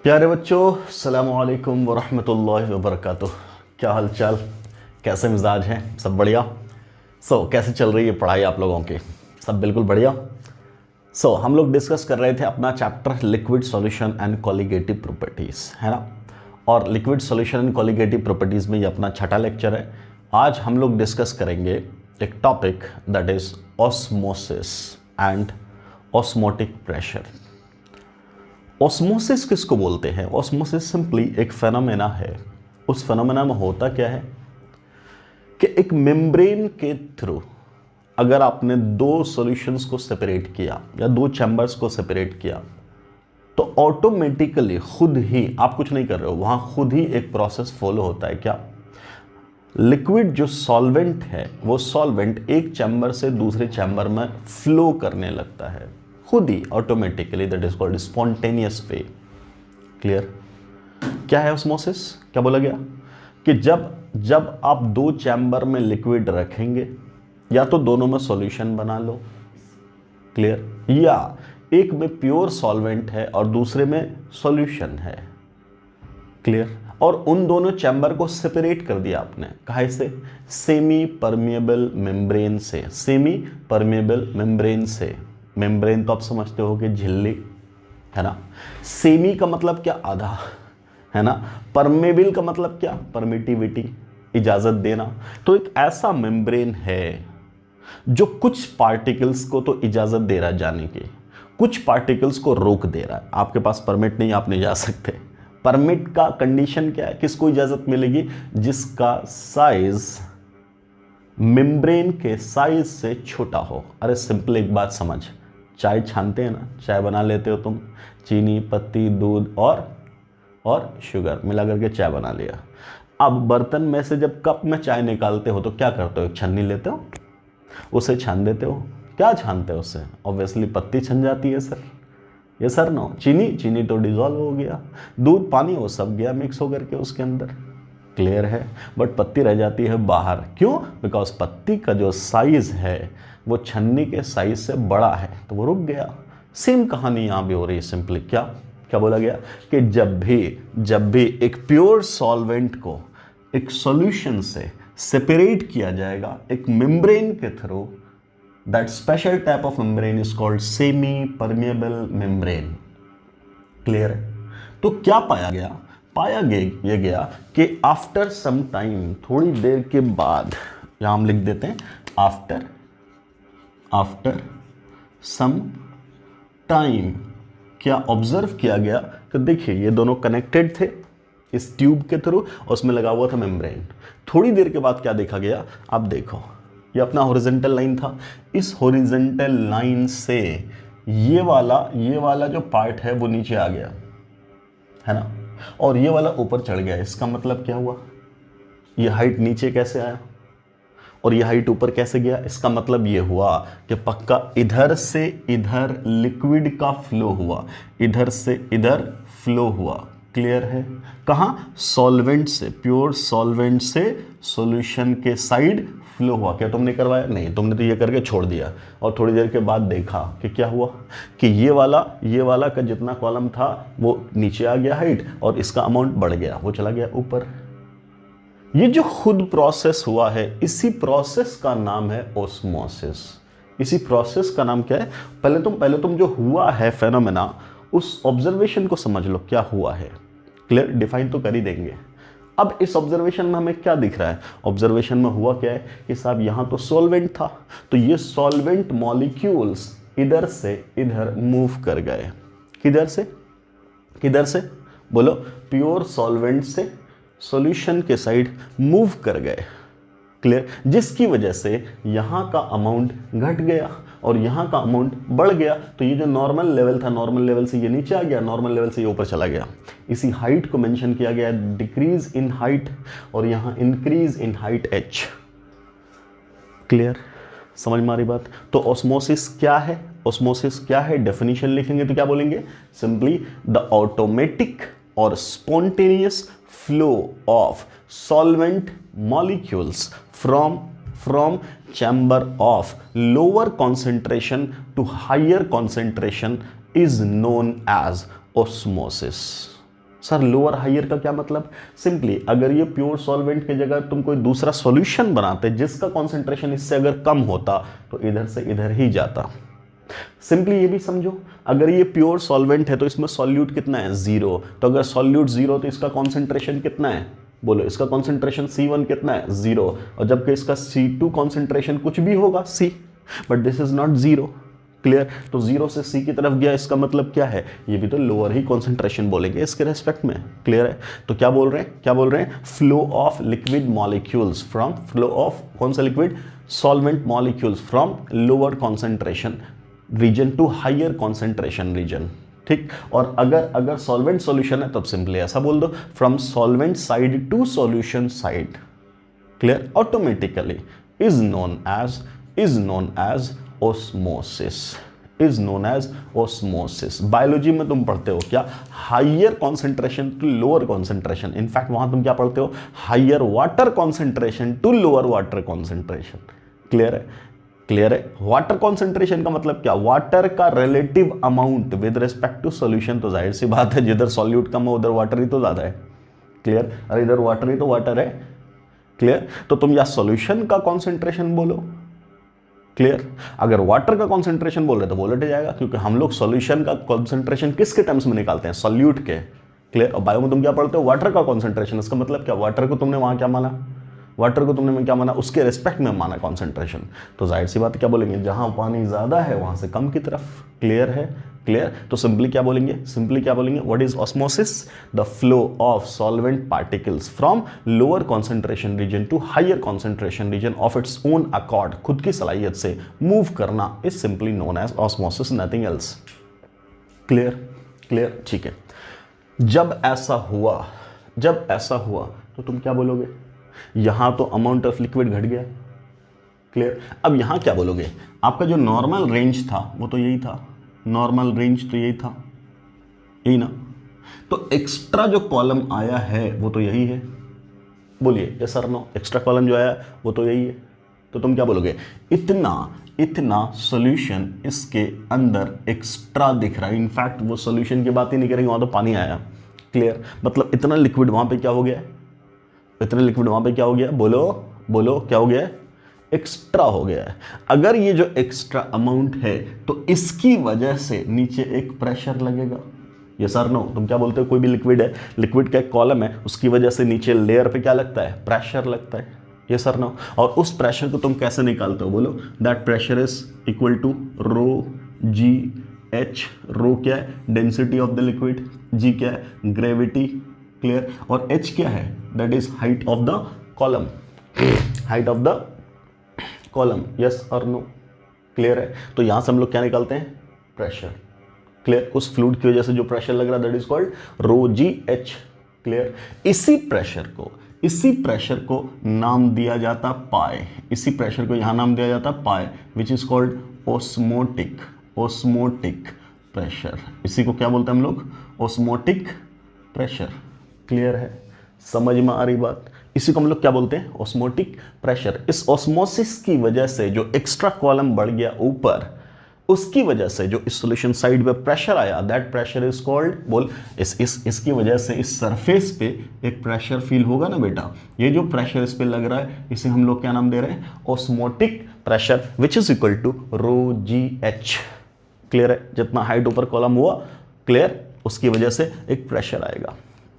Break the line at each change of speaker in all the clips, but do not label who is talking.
प्यारे बच्चों, अस्सलामुअलैकुम वरहमतुल्लाहि वबरकातुह। क्या हाल चाल, कैसे मिजाज हैं? सब बढ़िया। कैसे चल रही है पढ़ाई आप लोगों की? सब बिल्कुल बढ़िया। हम लोग डिस्कस कर रहे थे अपना chapter liquid solution and colligative properties, है ना। और liquid solution and colligative properties में ये अपना छठा लेक्चर है। आज हम लोग डिस्कस करेंगे एक topic that is osmosis and osmotic pressure. Osmosis किसको बोलते हैं? ऑस्मोसिस सिंपली एक फेनोमेना है। उस फेनोमेना में होता क्या है कि एक मेम्ब्रेन के थ्रू अगर आपने दो सॉल्यूशंस को सेपरेट किया या दो चैम्बर्स को सेपरेट किया तो ऑटोमेटिकली खुद ही, आप कुछ नहीं कर रहे हो, वहां खुद ही एक प्रोसेस फॉलो होता है। क्या? लिक्विड जो सॉल्वेंट है वो सॉल्वेंट एक चैम्बर से दूसरे चैम्बर में फ्लो करने लगता है खुद ही, automatically. That is called spontaneous way. Clear? क्या है ऑस्मोसिस? क्या बोला गया कि जब आप दो चैम्बर में लिक्विड रखेंगे या तो दोनों में सॉल्यूशन बना लो, क्लियर, या एक में प्योर सॉल्वेंट है और दूसरे में सॉल्यूशन है, क्लियर, और उन दोनों चैम्बर को सेपरेट कर दिया आपने। काहे से? सेमी परमिएबल मेम्ब्रेन से। सेमी परमिएबल मेम्ब्रेन से। मेम्ब्रेन तो आप समझते हो कि झिल्ली, है ना। सेमी का मतलब क्या? आधा, है ना। परमेबल का मतलब क्या? परमिटिविटी, इजाजत देना। तो एक ऐसा मेम्ब्रेन है जो कुछ पार्टिकल्स को तो इजाजत दे रहा है जाने की, कुछ पार्टिकल्स को रोक दे रहा है। आपके पास परमिट नहीं, आप नहीं जा सकते। परमिट का कंडीशन क्या है? किसको इजाजत मिलेगी? जिसका साइज मेम्ब्रेन के साइज से छोटा हो। अरे सिंपल एक बात समझ, चाय छानते हैं ना, चाय बना लेते हो तुम, चीनी, पत्ती, दूध और शुगर मिला करके चाय बना लिया। अब बर्तन में से जब कप में चाय निकालते हो तो क्या करते हो? एक छन्नी लेते हो, उसे छान देते हो। क्या छानते हो उससे? ऑब्वियसली पत्ती छन जाती है सर, ये सर नो। चीनी तो डिजॉल्व हो गया, दूध, पानी, वो सब गया मिक्स होकर के उसके अंदर, क्लियर है। बट पत्ती रह जाती है बाहर। क्यों? बिकॉज पत्ती का जो साइज है वो छन्नी के साइज से बड़ा है तो वो रुक गया। सेम कहानी यहां भी हो रही है। सिंपली क्या क्या बोला गया कि जब भी एक प्योर सॉल्वेंट को एक सॉल्यूशन से सेपरेट किया जाएगा एक मेम्ब्रेन के through, that special type of membrane is called semi permeable membrane. Clear है? तो क्या पाया गया? ये गया कि आफ्टर सम टाइम, थोड़ी देर के बाद, यहां हम लिख देते हैं आफ्टर सम टाइम, क्या ऑब्जर्व किया गया कि देखिए ये दोनों कनेक्टेड थे इस ट्यूब के थ्रू और उसमें लगा हुआ था मेम्ब्रेन। थोड़ी देर के बाद क्या देखा गया? आप देखो, ये अपना हॉरिजॉन्टल लाइन था, इस हॉरिजॉन्टल लाइन से ये वाला जो पार्ट है वो नीचे आ गया, है ना, और ये वाला ऊपर चढ़ गया। इसका मतलब क्या हुआ? ये हाइट नीचे कैसे आया और ये हाइट ऊपर कैसे गया? इसका मतलब ये हुआ कि पक्का इधर से इधर लिक्विड का फ्लो हुआ, इधर से इधर फ्लो हुआ। क्लियर है? कहां? सॉल्वेंट से, प्योर सॉल्वेंट से सॉल्यूशन के साइड फ्लो हुआ। क्या तुमने करवाया? नहीं, तुमने तो ये करके छोड़ दिया और थोड़ी देर के बाद देखा कि क्या हुआ कि ये वाला का जितना कॉलम था वो नीचे आ गया हाइट और इसका अमाउंट बढ़ गया, वो चला गया ऊपर। ये जो खुद प्रोसेस हुआ है, इसी प्रोसेस का नाम है ऑस्मोसिस। इसी प्रोसेस का नाम क्या है? पहले तुम जो हुआ है फेनोमेना, उस ऑब्जर्वेशन को समझ लो क्या हुआ है। क्लियर? डिफाइन तो कर ही देंगे। अब इस ऑब्जर्वेशन में हमें क्या दिख रहा है? ऑब्जर्वेशन में हुआ क्या है कि साहब यहां तो सॉल्वेंट था, तो ये सॉल्वेंट मॉलिक्यूल्स इधर से इधर मूव कर गए। किधर से बोलो? प्योर सॉल्वेंट से सॉल्यूशन के साइड मूव कर गए। क्लियर? जिसकी वजह से यहां का अमाउंट घट गया और यहां का अमाउंट बढ़ गया। तो ये जो नॉर्मल लेवल था, नॉर्मल लेवल से ये नीचे आ गया, नॉर्मल लेवल से ये ऊपर चला गया। इसी हाइट को मेंशन किया गया है, डिक्रीज इन हाइट, और यहां increase in height h। Clear? समझ में आ रही बात? तो ऑस्मोसिस क्या है? ऑस्मोसिस क्या है? डेफिनेशन लिखेंगे तो क्या बोलेंगे? सिंपली द ऑटोमेटिक और spontaneous flow of solvent molecules from chamber of lower concentration to higher concentration is known as osmosis. Sir lower higher का क्या मतलब? सिंपली अगर ये प्योर सॉल्वेंट की जगह तुम कोई दूसरा सॉल्यूशन बनाते जिसका कॉन्सेंट्रेशन इससे अगर कम होता तो इधर से इधर ही जाता। सिंपली ये भी समझो, अगर ये प्योर सॉल्वेंट है तो इसमें सॉल्यूट कितना है? 0। तो अगर सॉल्यूट 0 तो इसका कॉन्सेंट्रेशन कितना है? बोलो, इसका कॉन्सेंट्रेशन C1 कितना है? 0। और जबकि इसका C2 कॉन्सेंट्रेशन कुछ भी होगा C, but this is not 0। Clear? तो 0 से C की तरफ गया, इसका मतलब क्या है? ये भी तो लोअर ही कॉन्सेंट्रेशन बोलेंगे इसके रेस्पेक्ट में। क्लियर है? तो क्या बोल रहे हैं? क्या बोल रहे हैं? Flow of liquid molecules from, flow of कौन सा liquid? Solvent molecules from lower concentration region to higher concentration region. ठीक? और अगर सॉल्वेंट सॉल्यूशन है तब सिंपली ऐसा बोल दो, from solvent side to solution side. Clear? Automatically is known as osmosis, is known as osmosis. Biology में तुम पढ़ते हो क्या? Higher concentration to lower concentration. In fact वहां तुम क्या पढ़ते हो? Higher water concentration to lower water concentration. Clear है? क्लियर है? वाटर कॉन्सेंट्रेशन का मतलब क्या? वाटर का relative amount with respect to solution. तो जाहिर सी बात है जिधर सॉल्यूट कम है उधर वाटर ही तो ज्यादा है। क्लियर? और इधर वाटर ही तो वाटर है। क्लियर? तो तुम या सॉल्यूशन का कॉन्सेंट्रेशन बोलो। क्लियर? अगर वाटर का कॉन्सेंट्रेशन बोल रहे तो वोलेट जाएगा, क्योंकि हम लोग सॉल्यूशन का कॉन्सेंट्रेशन किसके टर्म्स में निकालते हैं? सॉल्यूट के। क्लियर? और बायो में तुम क्या पढ़ते हो? वाटर का कॉन्सेंट्रेशन। इसका मतलब क्या? वाटर को तुमने वहां क्या माना? वाटर को तुमने क्या माना? उसके रेस्पेक्ट में माना कॉन्सेंट्रेशन। तो जाहिर सी बात क्या बोलेंगे? जहां पानी ज्यादा है वहां से कम की तरफ। क्लियर है? क्लियर? तो सिंपली क्या बोलेंगे? सिंपली क्या बोलेंगे? What is osmosis? The flow of solvent particles from lower concentration region to higher concentration region of its own accord, खुद की सलाहियत से मूव करना, is simply known as osmosis, nothing else. Clear? Clear? ठीक है। जब ऐसा हुआ तो तुम क्या बोलोगे? यहां तो अमाउंट ऑफ लिक्विड घट गया। क्लियर? अब यहां क्या बोलोगे? आपका जो नॉर्मल रेंज था वो तो यही था, नॉर्मल रेंज तो यही था, यही ना? तो एक्स्ट्रा जो कॉलम आया है वो तो यही है। बोलिए यस और नो? एक्स्ट्रा कॉलम जो आया वो तो यही है। तो तुम क्या बोलोगे? इतना सॉल्यूशन इसके अंदर एक्स्ट्रा दिख रहा है। इनफैक्ट वो सॉल्यूशन की बात ही नहीं करेंगे, वहां तो पानी आया। क्लियर? मतलब इतना लिक्विड वहां पे क्या हो गया? इतने लिक्विड वहां पे क्या हो गया? बोलो क्या हो गया? एक्स्ट्रा हो गया है। अगर ये जो एक्स्ट्रा अमाउंट है तो इसकी वजह से नीचे एक प्रेशर लगेगा। ये सर नो? तुम क्या बोलते हो? कोई भी लिक्विड है, लिक्विड का एक कॉलम है, उसकी वजह से नीचे लेयर पे क्या लगता है? प्रेशर लगता है। ये सर नो? और उस प्रेशर को तुम कैसे निकालते हो? बोलो, that pressure is equal to rho ji H. Rho क्या है? Density of the liquid. G क्या है? ग्रेविटी। क्लियर? और एच क्या है? That is height of the column, height of the column. Yes और नो? क्लियर है? तो यहां से हम लोग क्या निकालते हैं? प्रेशर। क्लियर? उस फ्लूइड की वजह से जो प्रेशर लग रहा है that is called rho ji h. Clear? इसी प्रेशर को नाम दिया जाता पाए। इसी प्रेशर को यहां नाम दिया जाता पाए, which is called osmotic pressure. इसी को क्या बोलते हैं हम लोग? Osmotic pressure. क्लियर है? समझ में आ रही बात? इसी को हम लोग क्या बोलते हैं? Osmotic pressure. इस ऑस्मोसिस की वजह से जो एक्स्ट्रा कॉलम बढ़ गया ऊपर, उसकी वजह से जो इस सॉल्यूशन साइड पे प्रेशर आया, दैट प्रेशर इज कॉल्ड, बोल, इसकी वजह से इस सरफेस पे एक प्रेशर फील होगा ना बेटा। ये जो प्रेशर इस पे लग रहा है इसे हम लोग क्या नाम दे रहे हैं? Osmotic pressure, which is equal to rho ji h. Clear है? जितना हाइट ऊपर कॉलम हुआ, क्लियर, उसकी वजह से एक प्रेशर आएगा।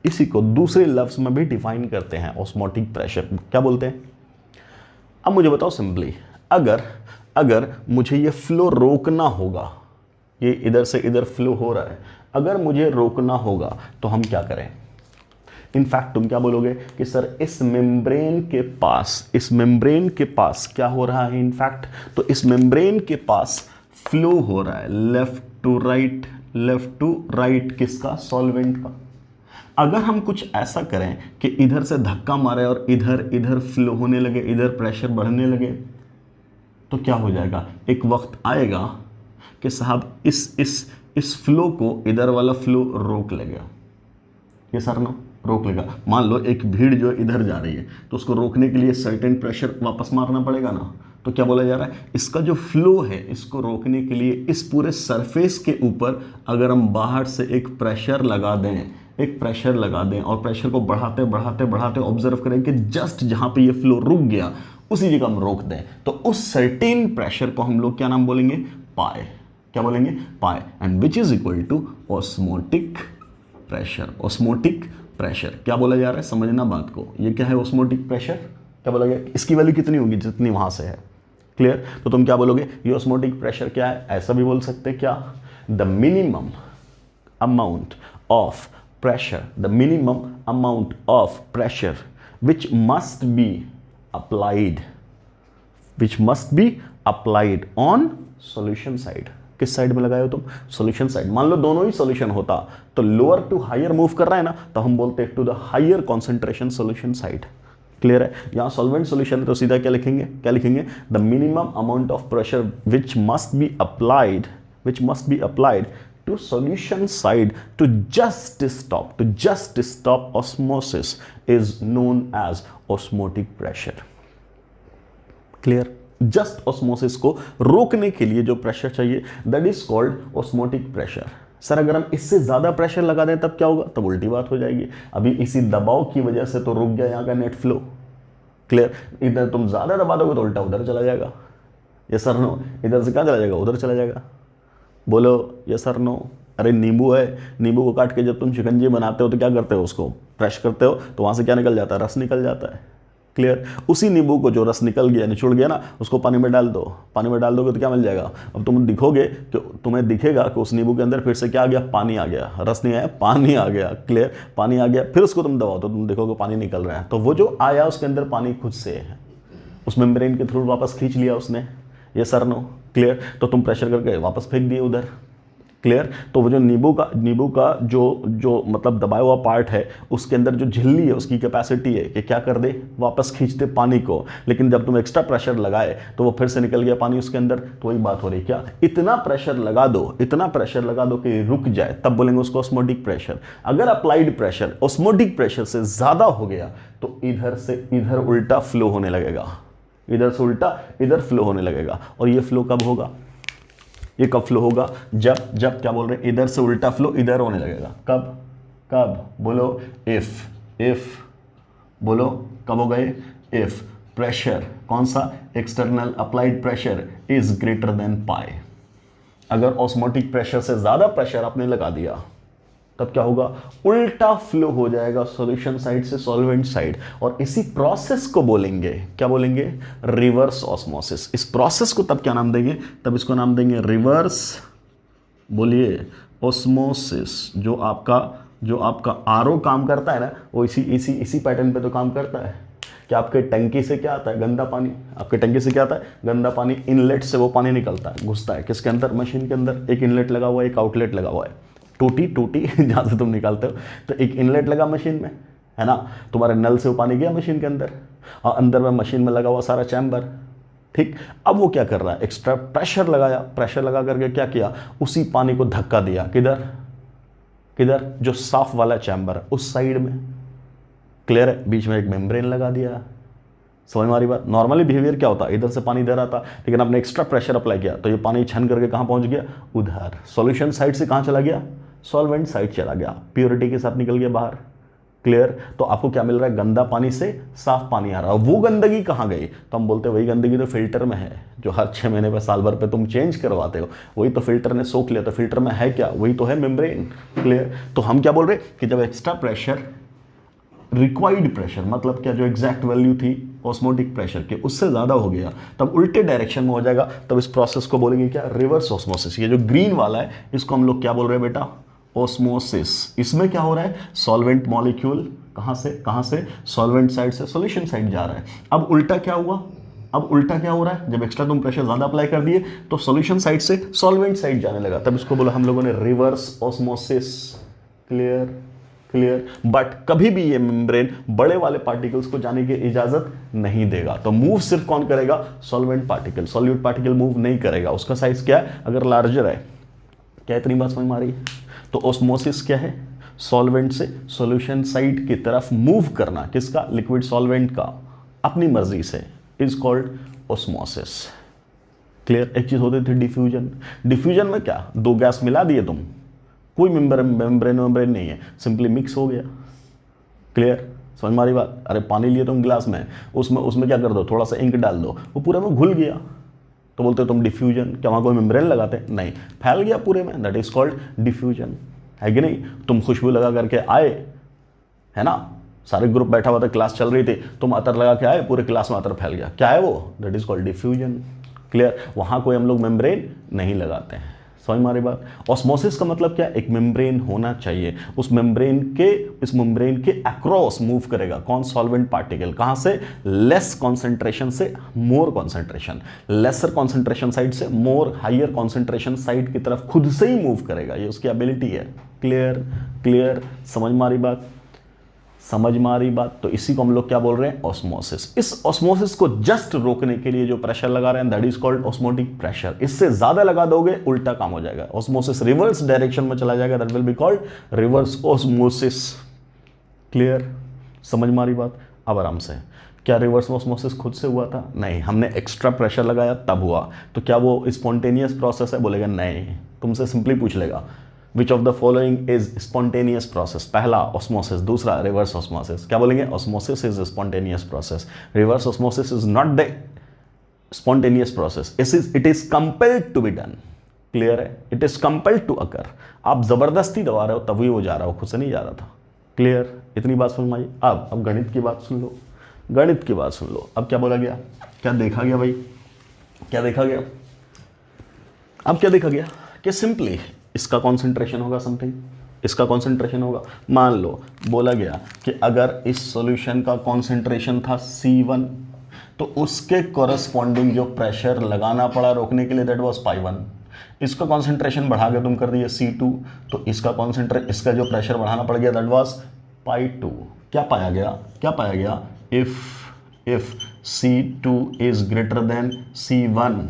इसी को दूसरे लफ्ज में भी डिफाइन करते हैं, ऑस्मोटिक प्रेशर। क्या बोलते हैं? अब मुझे बताओ सिंपली, अगर मुझे ये फ्लो रोकना होगा, ये इधर से इधर फ्लो हो रहा है, अगर मुझे रोकना होगा तो हम क्या करें? इनफैक्ट तुम क्या बोलोगे कि सर इस मेम्ब्रेन के पास क्या हो रहा है? इनफैक्ट तो इस मेम्ब्रेन के पास फ्लो हो रहा है लेफ्ट टू राइट। किसका? सॉल्वेंट का। अगर हम कुछ ऐसा करें कि इधर से धक्का मारे और इधर फ्लो होने लगे, इधर प्रेशर बढ़ने लगे, तो क्या हो जाएगा? एक वक्त आएगा कि साहब इस फ्लो को, इधर वाला फ्लो रोक लेगा। ये सर ना? रोक लेगा। मान लो एक भीड़ जो इधर जा रही है तो उसको रोकने के लिए सर्टेन प्रेशर वापस मारना पड़ेगा ना। तो क्या बोला जा रहा है? इसका जो फ्लो है इसको रोकने के लिए इस पूरे सरफेस के ऊपर अगर हम बाहर से एक प्रेशर लगा दें, एक प्रेशर लगा दें और प्रेशर को बढ़ाते बढ़ाते बढ़ाते ऑब्जर्व करें कि जस्ट जहां पे ये फ्लो रुक गया उसी जगह हम रोक दें, तो उस सर्टेन प्रेशर को हम लोग क्या नाम बोलेंगे, पाए। क्या बोलेंगे, pi, and which is equal to osmotic pressure. Osmotic pressure क्या बोला जा रहा है, समझना बात को, ये क्या है ऑस्मोटिक प्रेशर, क्या बोला गया, इसकी वैल्यू कितनी होगी जितनी वहां से है। क्लियर, तो तुम क्या बोलोगे, ये ऑस्मोटिक प्रेशर क्या है, ऐसा भी बोल सकते हैं क्या, the minimum amount of pressure, the minimum amount of pressure which must be applied on solution side। किस साइड में लगाए हो तुम, सॉल्यूशन साइड। मान लो दोनों ही सॉल्यूशन होता तो लोअर टू हायर मूव कर रहा है ना, तो हम बोलते हैं to the higher concentration solution side. Clear है, यहां सॉल्वेंट सॉल्यूशन है तो सीधा क्या लिखेंगे, the minimum amount of pressure which must be applied to solution side to just stop osmosis is known as osmotic pressure। Clear, just osmosis को रोकने के लिए जो प्रेशर चाहिए that is called osmotic pressure. Sir अगर हम इससे ज्यादा प्रेशर लगा दें तब क्या होगा, तब उल्टी बात हो जाएगी। अभी इसी दबाव की वजह से तो रुक गया यहाँ का नेट फ्लो। क्लियर, इधर तुम ज्यादा दबा दोगे तो उल्टा उधर चला जाएगा, ये सर नो, इधर से कहाँ चला जाएगा, उधर चला जाएगा। बोलो ये सर नो। अरे नींबू है, नींबू को काट के जब तुम शिकंजी बनाते हो तो क्या करते हो, उसको क्रश करते हो तो वहां से क्या निकल जाता है, रस निकल जाता है। क्लियर, उसी नींबू को जो रस निकल गया, निचुड़ गया ना, उसको पानी में डाल दो, पानी में डाल दोगे तो क्या मिल जाएगा, अब तुम्हें दिखेगा कि उस नींबू के अंदर फिर से क्या आ गया, पानी आ गया, रस नहीं आया, पानी आ गया। क्लियर, पानी आ गया, फिर उसको तुम दबाओ तो तुम देखोगे पानी निकल रहा है। तो वो जो आया उसके अंदर पानी खुद से है, उस मेम्ब्रेन के थ्रू वापस खींच लिया उसने, ये सर नो। क्लियर, तो तुम प्रेशर करके वापस फेंक दिए उधर। क्लियर, तो वो जो नींबू का जो मतलब दबाया हुआ पार्ट है उसके अंदर जो झिल्ली है उसकी कैपेसिटी है कि क्या कर दे, वापस खींच दे पानी को। लेकिन जब तुम एक्स्ट्रा प्रेशर लगाए तो वो फिर से निकल गया पानी उसके अंदर। तो वही बात हो रही क्या, इतना प्रेशर लगा दो कि रुक जाए, तब बोलेंगे उसको ऑस्मोटिक प्रेशर। अगर अप्लाइड प्रेशर ऑस्मोटिक प्रेशर से ज्यादा हो गया तो इधर से इधर उल्टा फ्लो होने लगेगा, इधर से उल्टा इधर फ्लो होने लगेगा। और ये फ्लो कब होगा, ये कब फ्लो होगा, जब क्या बोल रहे हैं, इधर से उल्टा फ्लो इधर होने लगेगा। कब बोलो, इफ बोलो, कब होगा ये, इफ प्रेशर, कौन सा, external applied pressure is greater than pi. अगर ऑस्मोटिक प्रेशर से ज्यादा प्रेशर आपने लगा दिया तब क्या होगा, उल्टा फ्लो हो जाएगा सॉल्यूशन साइड से सॉल्वेंट साइड। और इसी प्रोसेस को बोलेंगे, क्या बोलेंगे, रिवर्स ऑस्मोसिस। इस प्रोसेस को तब क्या नाम देंगे, तब इसको नाम देंगे रिवर्स, बोलिए, ऑस्मोसिस। जो आपका आरओ काम करता है ना, वो इसी पैटर्न पे तो काम करता है कि आपके टंकी से क्या आता है, गंदा पानी। आपके टंकी से क्या आता है, गंदा पानी। इनलेट से वो पानी निकलता है, घुसता है किसके अंदर, मशीन के अंदर। एक इनलेट लगा हुआ है, एक आउटलेट लगा हुआ है, टूटी जहाँ से तुम निकालते हो। तो एक इनलेट लगा मशीन में, है ना, तुम्हारे नल से वो पानी गया मशीन के अंदर, और अंदर में मशीन में लगा हुआ सारा चैम्बर। ठीक, अब वो क्या कर रहा है, एक्स्ट्रा प्रेशर लगाया, प्रेशर लगा करके क्या किया, उसी पानी को धक्का दिया किधर, जो साफ वाला चैम्बर है उस साइड में। क्लियर है, बीच में एक मेम्ब्रेन लगा दिया। समझ में आ रही बात। नॉर्मली बिहेवियर क्या होता है, इधर से पानी इधर आता, लेकिन आपने एक्स्ट्रा प्रेशर अप्लाई किया तो ये पानी छन करके कहाँ पहुंच गया, उधर सॉल्यूशन साइड से कहाँ चला गया, सॉल्वेंट साइड चला गया, प्योरिटी के साथ निकल गया बाहर। क्लियर, तो आपको क्या मिल रहा है, गंदा पानी से साफ पानी आ रहा है। वो गंदगी कहाँ गई, तो हम बोलते हैं वही गंदगी तो फिल्टर में है, जो हर 6 महीने पे, साल भर पे तुम चेंज करवाते हो, वही तो फिल्टर ने सोख लिया। तो फिल्टर में है क्या, वही तो है मेम्ब्रेन। क्लियर, तो हम क्या बोल रहे हैं कि जब एक्स्ट्रा प्रेशर, रिक्वायर्ड प्रेशर मतलब क्या, जो एग्जैक्ट वैल्यू थी ऑस्मोटिक प्रेशर के उससे ज़्यादा हो गया, तब उल्टे डायरेक्शन में हो जाएगा। तब इस प्रोसेस को बोलेंगे क्या, रिवर्स ऑस्मोसिस। ये जो ग्रीन वाला है इसको हम लोग क्या बोल रहे हैं बेटा, ऑस्मोसिस। इसमें क्या हो रहा है, सॉल्वेंट मॉलिक्यूल कहाँ से सॉल्वेंट साइड से सॉल्यूशन साइड जा रहा है। अब उल्टा क्या हुआ, अब उल्टा क्या हो रहा है, जब एक्स्ट्रा तुम प्रेशर ज़्यादा अप्लाई कर दिए तो सॉल्यूशन साइड से सॉल्वेंट साइड जाने लगा, तब इसको बोला हम लोगों ने रिवर्स ऑस्मोसिस। क्लियर, बट कभी भी ये मेम्ब्रेन बड़े वाले पार्टिकल्स को जाने की इजाजत नहीं देगा। तो मूव सिर्फ कौन करेगा, solvent particle, solute particle move नहीं करेगा। उसका साइज क्या है, अगर लार्जर है, क्या इतनी बात समझ में आ रही है। तो ऑस्मोसिस क्या है, सॉल्वेंट से सॉल्यूशन साइड की तरफ मूव करना, किसका, लिक्विड सॉल्वेंट का, अपनी मर्जी से, इज कॉल्ड ऑस्मोसिस। क्लियर, एक चीज होती थी डिफ्यूजन। डिफ्यूजन में क्या, 2 गैस मिला दिए तुम, कोई मेम्ब्रेन नहीं है, सिंपली मिक्स हो गया। क्लियर, समझ में आ रही बात? अरे पानी लिए तुम गिलास में, उसमें क्या कर दो, थोड़ा सा इंक डाल दो, वो पूरे में घुल गया, तो बोलते हो तुम डिफ्यूजन। क्या वहाँ कोई मेम्ब्रेन लगाते? नहीं, फैल गया पूरे में, दैट इज कॉल्ड डिफ्यूजन, है कि नहीं? तुम खुशबू लगा करके आए, है ना, सारे ग्रुप बैठा हुआ था, क्लास चल रही थी, तुम अतर लगा के आए, पूरे क्लास में अतर फैल गया, क्या है वो? That is called diffusion. Clear, वहाँ कोई हम लोग मेम्ब्रेन नहीं लगाते हैं। समझ में आ रही बात? ऑस्मोसिस का मतलब क्या? एक मेम्ब्रेन होना चाहिए, इस मेम्ब्रेन के अक्रॉस मूव करेगा कौन? Solvent particle. कहां से? लेस कॉन्सेंट्रेशन से मोर कॉन्सेंट्रेशन, लेसर कॉन्सेंट्रेशन साइड से मोर हायर कॉन्सेंट्रेशन साइड की तरफ खुद से ही मूव करेगा, ये उसकी एबिलिटी है। क्लियर, समझ में आ रही बात? समझ में आ रही बात? तो इसी को हम लोग क्या बोल रहे हैं? ऑस्मोसिस। इस ऑस्मोसिस को जस्ट रोकने के लिए जो प्रेशर लगा रहे हैं, that is called osmotic pressure. इससे ज्यादा लगा दोगे उल्टा काम हो जाएगा, ऑस्मोसिस रिवर्स डायरेक्शन में चला जाएगा, that will be called reverse osmosis. Clear, समझ में आ रही बात? अब आराम से, क्या रिवर्स ऑस्मोसिस खुद से हुआ था? नहीं, हमने एक्स्ट्रा प्रेशर लगाया तब हुआ। तो क्या वो स्पॉन्टेनियस प्रोसेस है? बोलेगा नहीं, तुमसे सिंपली पूछ लेगा which of the following is spontaneous process? पहला ऑस्मोसिस, दूसरा रिवर्स ऑस्मोसिस। क्या बोलेंगे? Osmosis is spontaneous process, reverse osmosis is not the spontaneous process, it is compelled to be done. Clear है? It is compelled to occur. आप जबरदस्ती दबा रहे हो तभी वो जा रहा हो, खुद से नहीं जा रहा था। क्लियर, इतनी बात समझ में आई? अब गणित की बात सुन लो, गणित की बात सुन लो। अब क्या बोला गया, क्या देखा गया भाई, क्या देखा गया? अब क्या देखा गया कि सिंपली इसका कॉन्सेंट्रेशन होगा समथिंग, इसका कॉन्सेंट्रेशन होगा। मान लो बोला गया कि अगर इस सॉल्यूशन का कॉन्सेंट्रेशन था C1, तो उसके कॉरस्पॉन्डिंग जो प्रेशर लगाना पड़ा रोकने के लिए, दैट वाज पाई 1। इसका कॉन्सेंट्रेशन बढ़ा के तुम कर दिए C2, तो इसका जो प्रेशर बढ़ाना पड़ गया, दैट वाज पाई 2। क्या पाया गया? If C2 is greater then C1,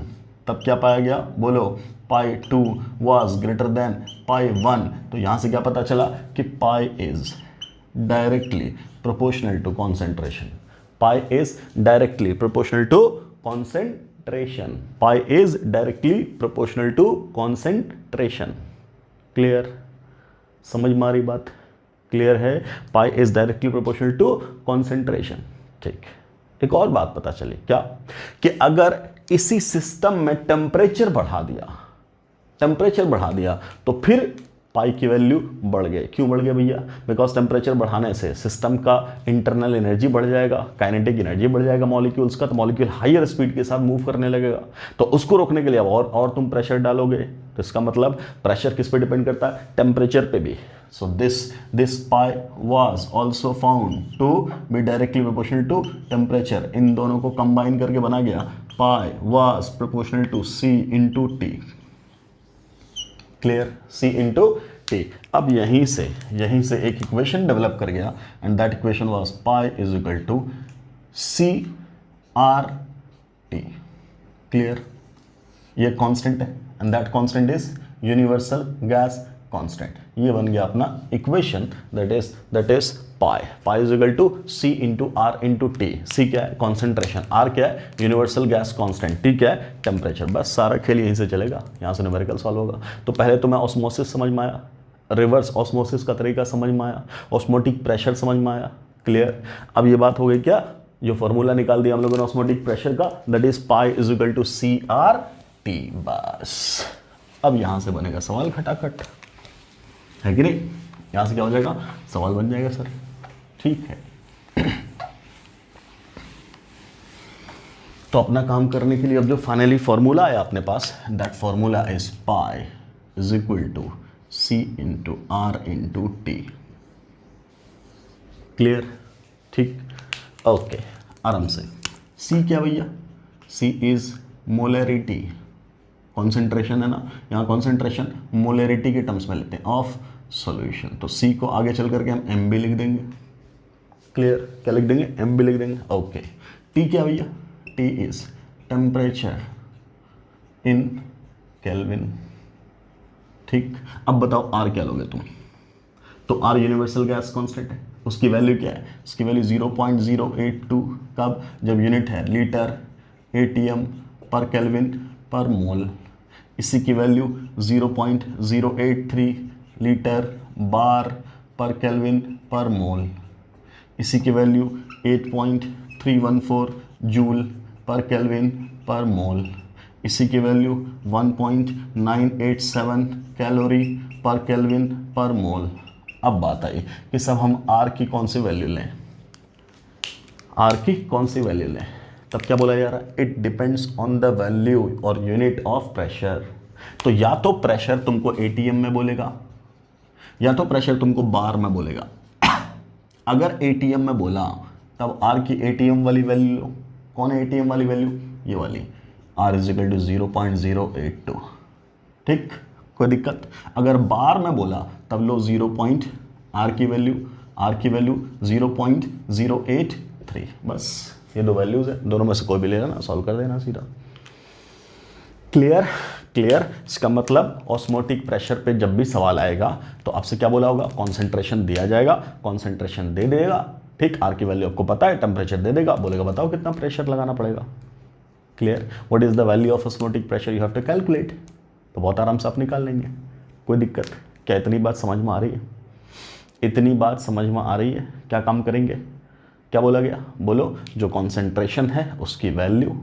तब क्या पाया गया? बोलो, pi 2 was greater than pi 1। तो यहां से क्या पता चला कि pi is directly proportional to concentration, pi is directly proportional to concentration, pi is directly proportional to concentration. Clear, समझ में आ रही बात? क्लियर है? Pi is directly proportional to concentration. ठीक, एक और बात पता चली, क्या कि अगर इसी सिस्टम में टेम्परेचर बढ़ा दिया तो फिर पाई की वैल्यू बढ़ गई। क्यों बढ़ गया भैया? बिकॉज टेम्परेचर बढ़ाने से सिस्टम का इंटरनल एनर्जी बढ़ जाएगा, काइनेटिक एनर्जी बढ़ जाएगा मॉलिक्यूल्स का, तो मॉलिक्यूल हाईयर स्पीड के साथ मूव करने लगेगा। तो उसको रोकने के लिए अब और तुम प्रेशर डालोगे, तो इसका मतलब प्रेशर किस पे डिपेंड करता है? टेम्परेचर पे भी। So this pi was also found to be directly proportional to temperature. इन दोनों को कंबाइन करके बना गया pi was proportional to C into T. Clear, C into T. अब यहीं से एक इक्वेशन डेवलप कर गया, and that equation was pi is equal to CRT। Clear, ये कांस्टेंट है, and that constant is universal gas constant. ये बन गया अपना equation, that is pi is equal to C into R into T. C क्या है? Concentration, R क्या है? यूनिवर्सल गैस कांस्टेंट, T क्या है? टेम्परेचर। बस सारा खेल यहीं से चलेगा, यहाँ से न्यूमेरिकल सॉल्व होगा। तो पहले तो मैं ऑस्मोसिस समझ में आया, रिवर्स ऑस्मोसिस का तरीका समझ में आया, ऑस्मोटिक प्रेशर समझ में आया। क्लियर, अब ये बात हो गई क्या, जो फॉर्मूला निकाल दिया हम लोगों ने ऑस्मोटिक प्रेशर का, that is pi is equal to CRT। बस अब यहां से बनेगा सवाल खटाखट, है कि नहीं? यहां से क्या हो जाएगा? सवाल बन जाएगा सर। ठीक है, तो अपना काम करने के लिए अब जो फाइनली फॉर्मूला आया अपने पास, that formula is pi is equal to C into R into T. Clear, ठीक, ओके, आराम से। C क्या भैया? C इज मोलरिटी, कॉन्सेंट्रेशन है ना, यहाँ कॉन्सेंट्रेशन मोलरिटी के टर्म्स में लेते हैं ऑफ सॉल्यूशन, तो C को आगे चल करके हम M भी लिख देंगे। क्लियर, क्या लिख देंगे? M भी लिख देंगे। ओके, T क्या भैया? T is temperature in kelvin. ठीक, अब बताओ R क्या लोगे तुम? तो R यूनिवर्सल गैस कांस्टेंट है, उसकी वैल्यू क्या है? उसकी वैल्यू 0.082। कब? जब यूनिट है लीटर ATM पर केल्विन पर मोल। इसी की वैल्यू 0.083 लीटर, बार, पर केल्विन, पर मोल। इसी की वैल्यू 8.314 जूल पर केल्विन पर मोल। इसी की वैल्यू 1.987 कैलोरी पर केल्विन पर मोल। अब बात आई कि सब हम आर की कौन सी वैल्यू लें, आर की कौन सी वैल्यू लें। तब क्या बोला जा रहा है, it depends on the value और यूनिट ऑफ प्रेशर। तो या तो प्रेशर तुमको एटीएम में बोलेगा या तो प्रेशर तुमको बार में बोलेगा। अगर एटीएम में बोला तब आर की एटीएम वाली वैल्यू लो। कौन है एटीएम वाली वैल्यू, ये वाली, आर इज इक्वल टू 0.082। ठीक, कोई दिक्कत। अगर बार में बोला तब लो आर की वैल्यू 0.083। बस ये दो वैल्यूज है, दोनों में से कोई भी ले लेना, सॉल्व कर देना सीधा। Clear, clear. इसका मतलब ऑस्मोटिक प्रेशर पे जब भी सवाल आएगा तो आपसे क्या बोला होगा, कॉन्सेंट्रेशन दिया जाएगा, कॉन्सेंट्रेशन दे देगा। ठीक, आर की वैल्यू आपको पता है, टेम्परेचर दे देगा, बोलेगा बताओ कितना प्रेशर लगाना पड़ेगा। Clear, what is the value of osmotic pressure, you have to calculate. तो बहुत आराम से आप निकाल लेंगे, कोई दिक्कत। क्या इतनी बात समझ में आ रही है, इतनी बात समझ में आ रही है। क्या काम करेंगे, क्या बोला गया, बोलो जो कॉन्सेंट्रेशन है उसकी वैल्यू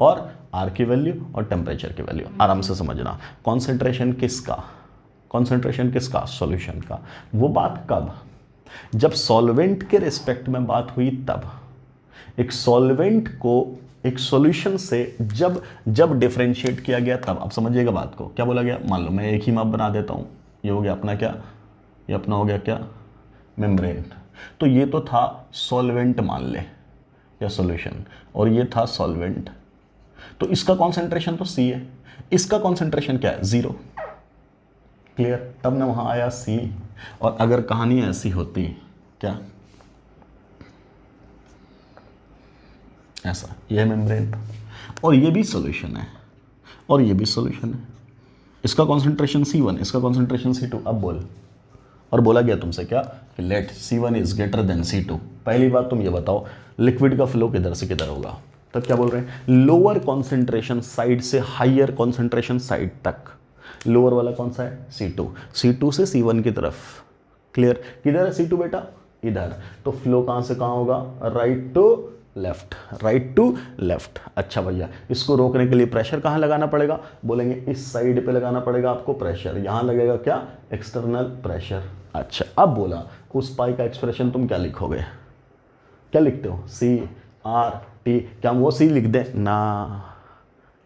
और आर की वैल्यू और टेम्परेचर की वैल्यू। आराम से समझना, कॉन्सेंट्रेशन किसका, कॉन्सेंट्रेशन किसका, सॉल्यूशन का। वो बात कब, जब सॉल्वेंट के रिस्पेक्ट में बात हुई तब। एक सॉल्वेंट को एक सॉल्यूशन से जब डिफरेंशिएट किया गया तब। आप समझिएगा बात को, क्या बोला गया, मान लो मैं एक ही माप बना देता हूँ, ये हो गया अपना क्या, ये अपना हो गया क्या, मेम्ब्रेन। तो ये तो था सॉल्वेंट मान ले या सॉल्यूशन, और ये था सॉल्वेंट। तो इसका कॉन्सेंट्रेशन तो सी है, इसका कॉन्सेंट्रेशन क्या है, 0। क्लियर, तब ना वहां आया सी। और अगर कहानी ऐसी होती, क्या ऐसा, ये है मेम्ब्रेन और ये भी सॉल्यूशन है और ये भी सॉल्यूशन है। इसका कॉन्सेंट्रेशन C1, इसका कॉन्सेंट्रेशन C2। अब बोल, और बोला गया तुमसे क्या कि late C1 is greater then C2। पहली बात तुम ये बताओ लिक्विड का फ्लो किधर से किधर होगा। तब क्या बोल रहे हैं, लोअर कॉन्सेंट्रेशन साइड से हायर कॉन्सेंट्रेशन साइड तक। लोअर वाला कौन सा है, C2, C2 से C1 की तरफ। क्लियर, किधर है C2 बेटा, इधर। तो फ्लो कहां से कहां होगा, right to left, right to left. अच्छा भैया, इसको रोकने के लिए प्रेशर कहां लगाना पड़ेगा, बोलेंगे इस साइड पे लगाना पड़ेगा आपको प्रेशर। यहां लगेगा क्या, एक्सटर्नल प्रेशर। अच्छा, अब बोला उस पाई का एक्सप्रेशन तुम क्या लिखोगे, क्या लिखते हो, CRT। क्या हम वो C लिख दें ना,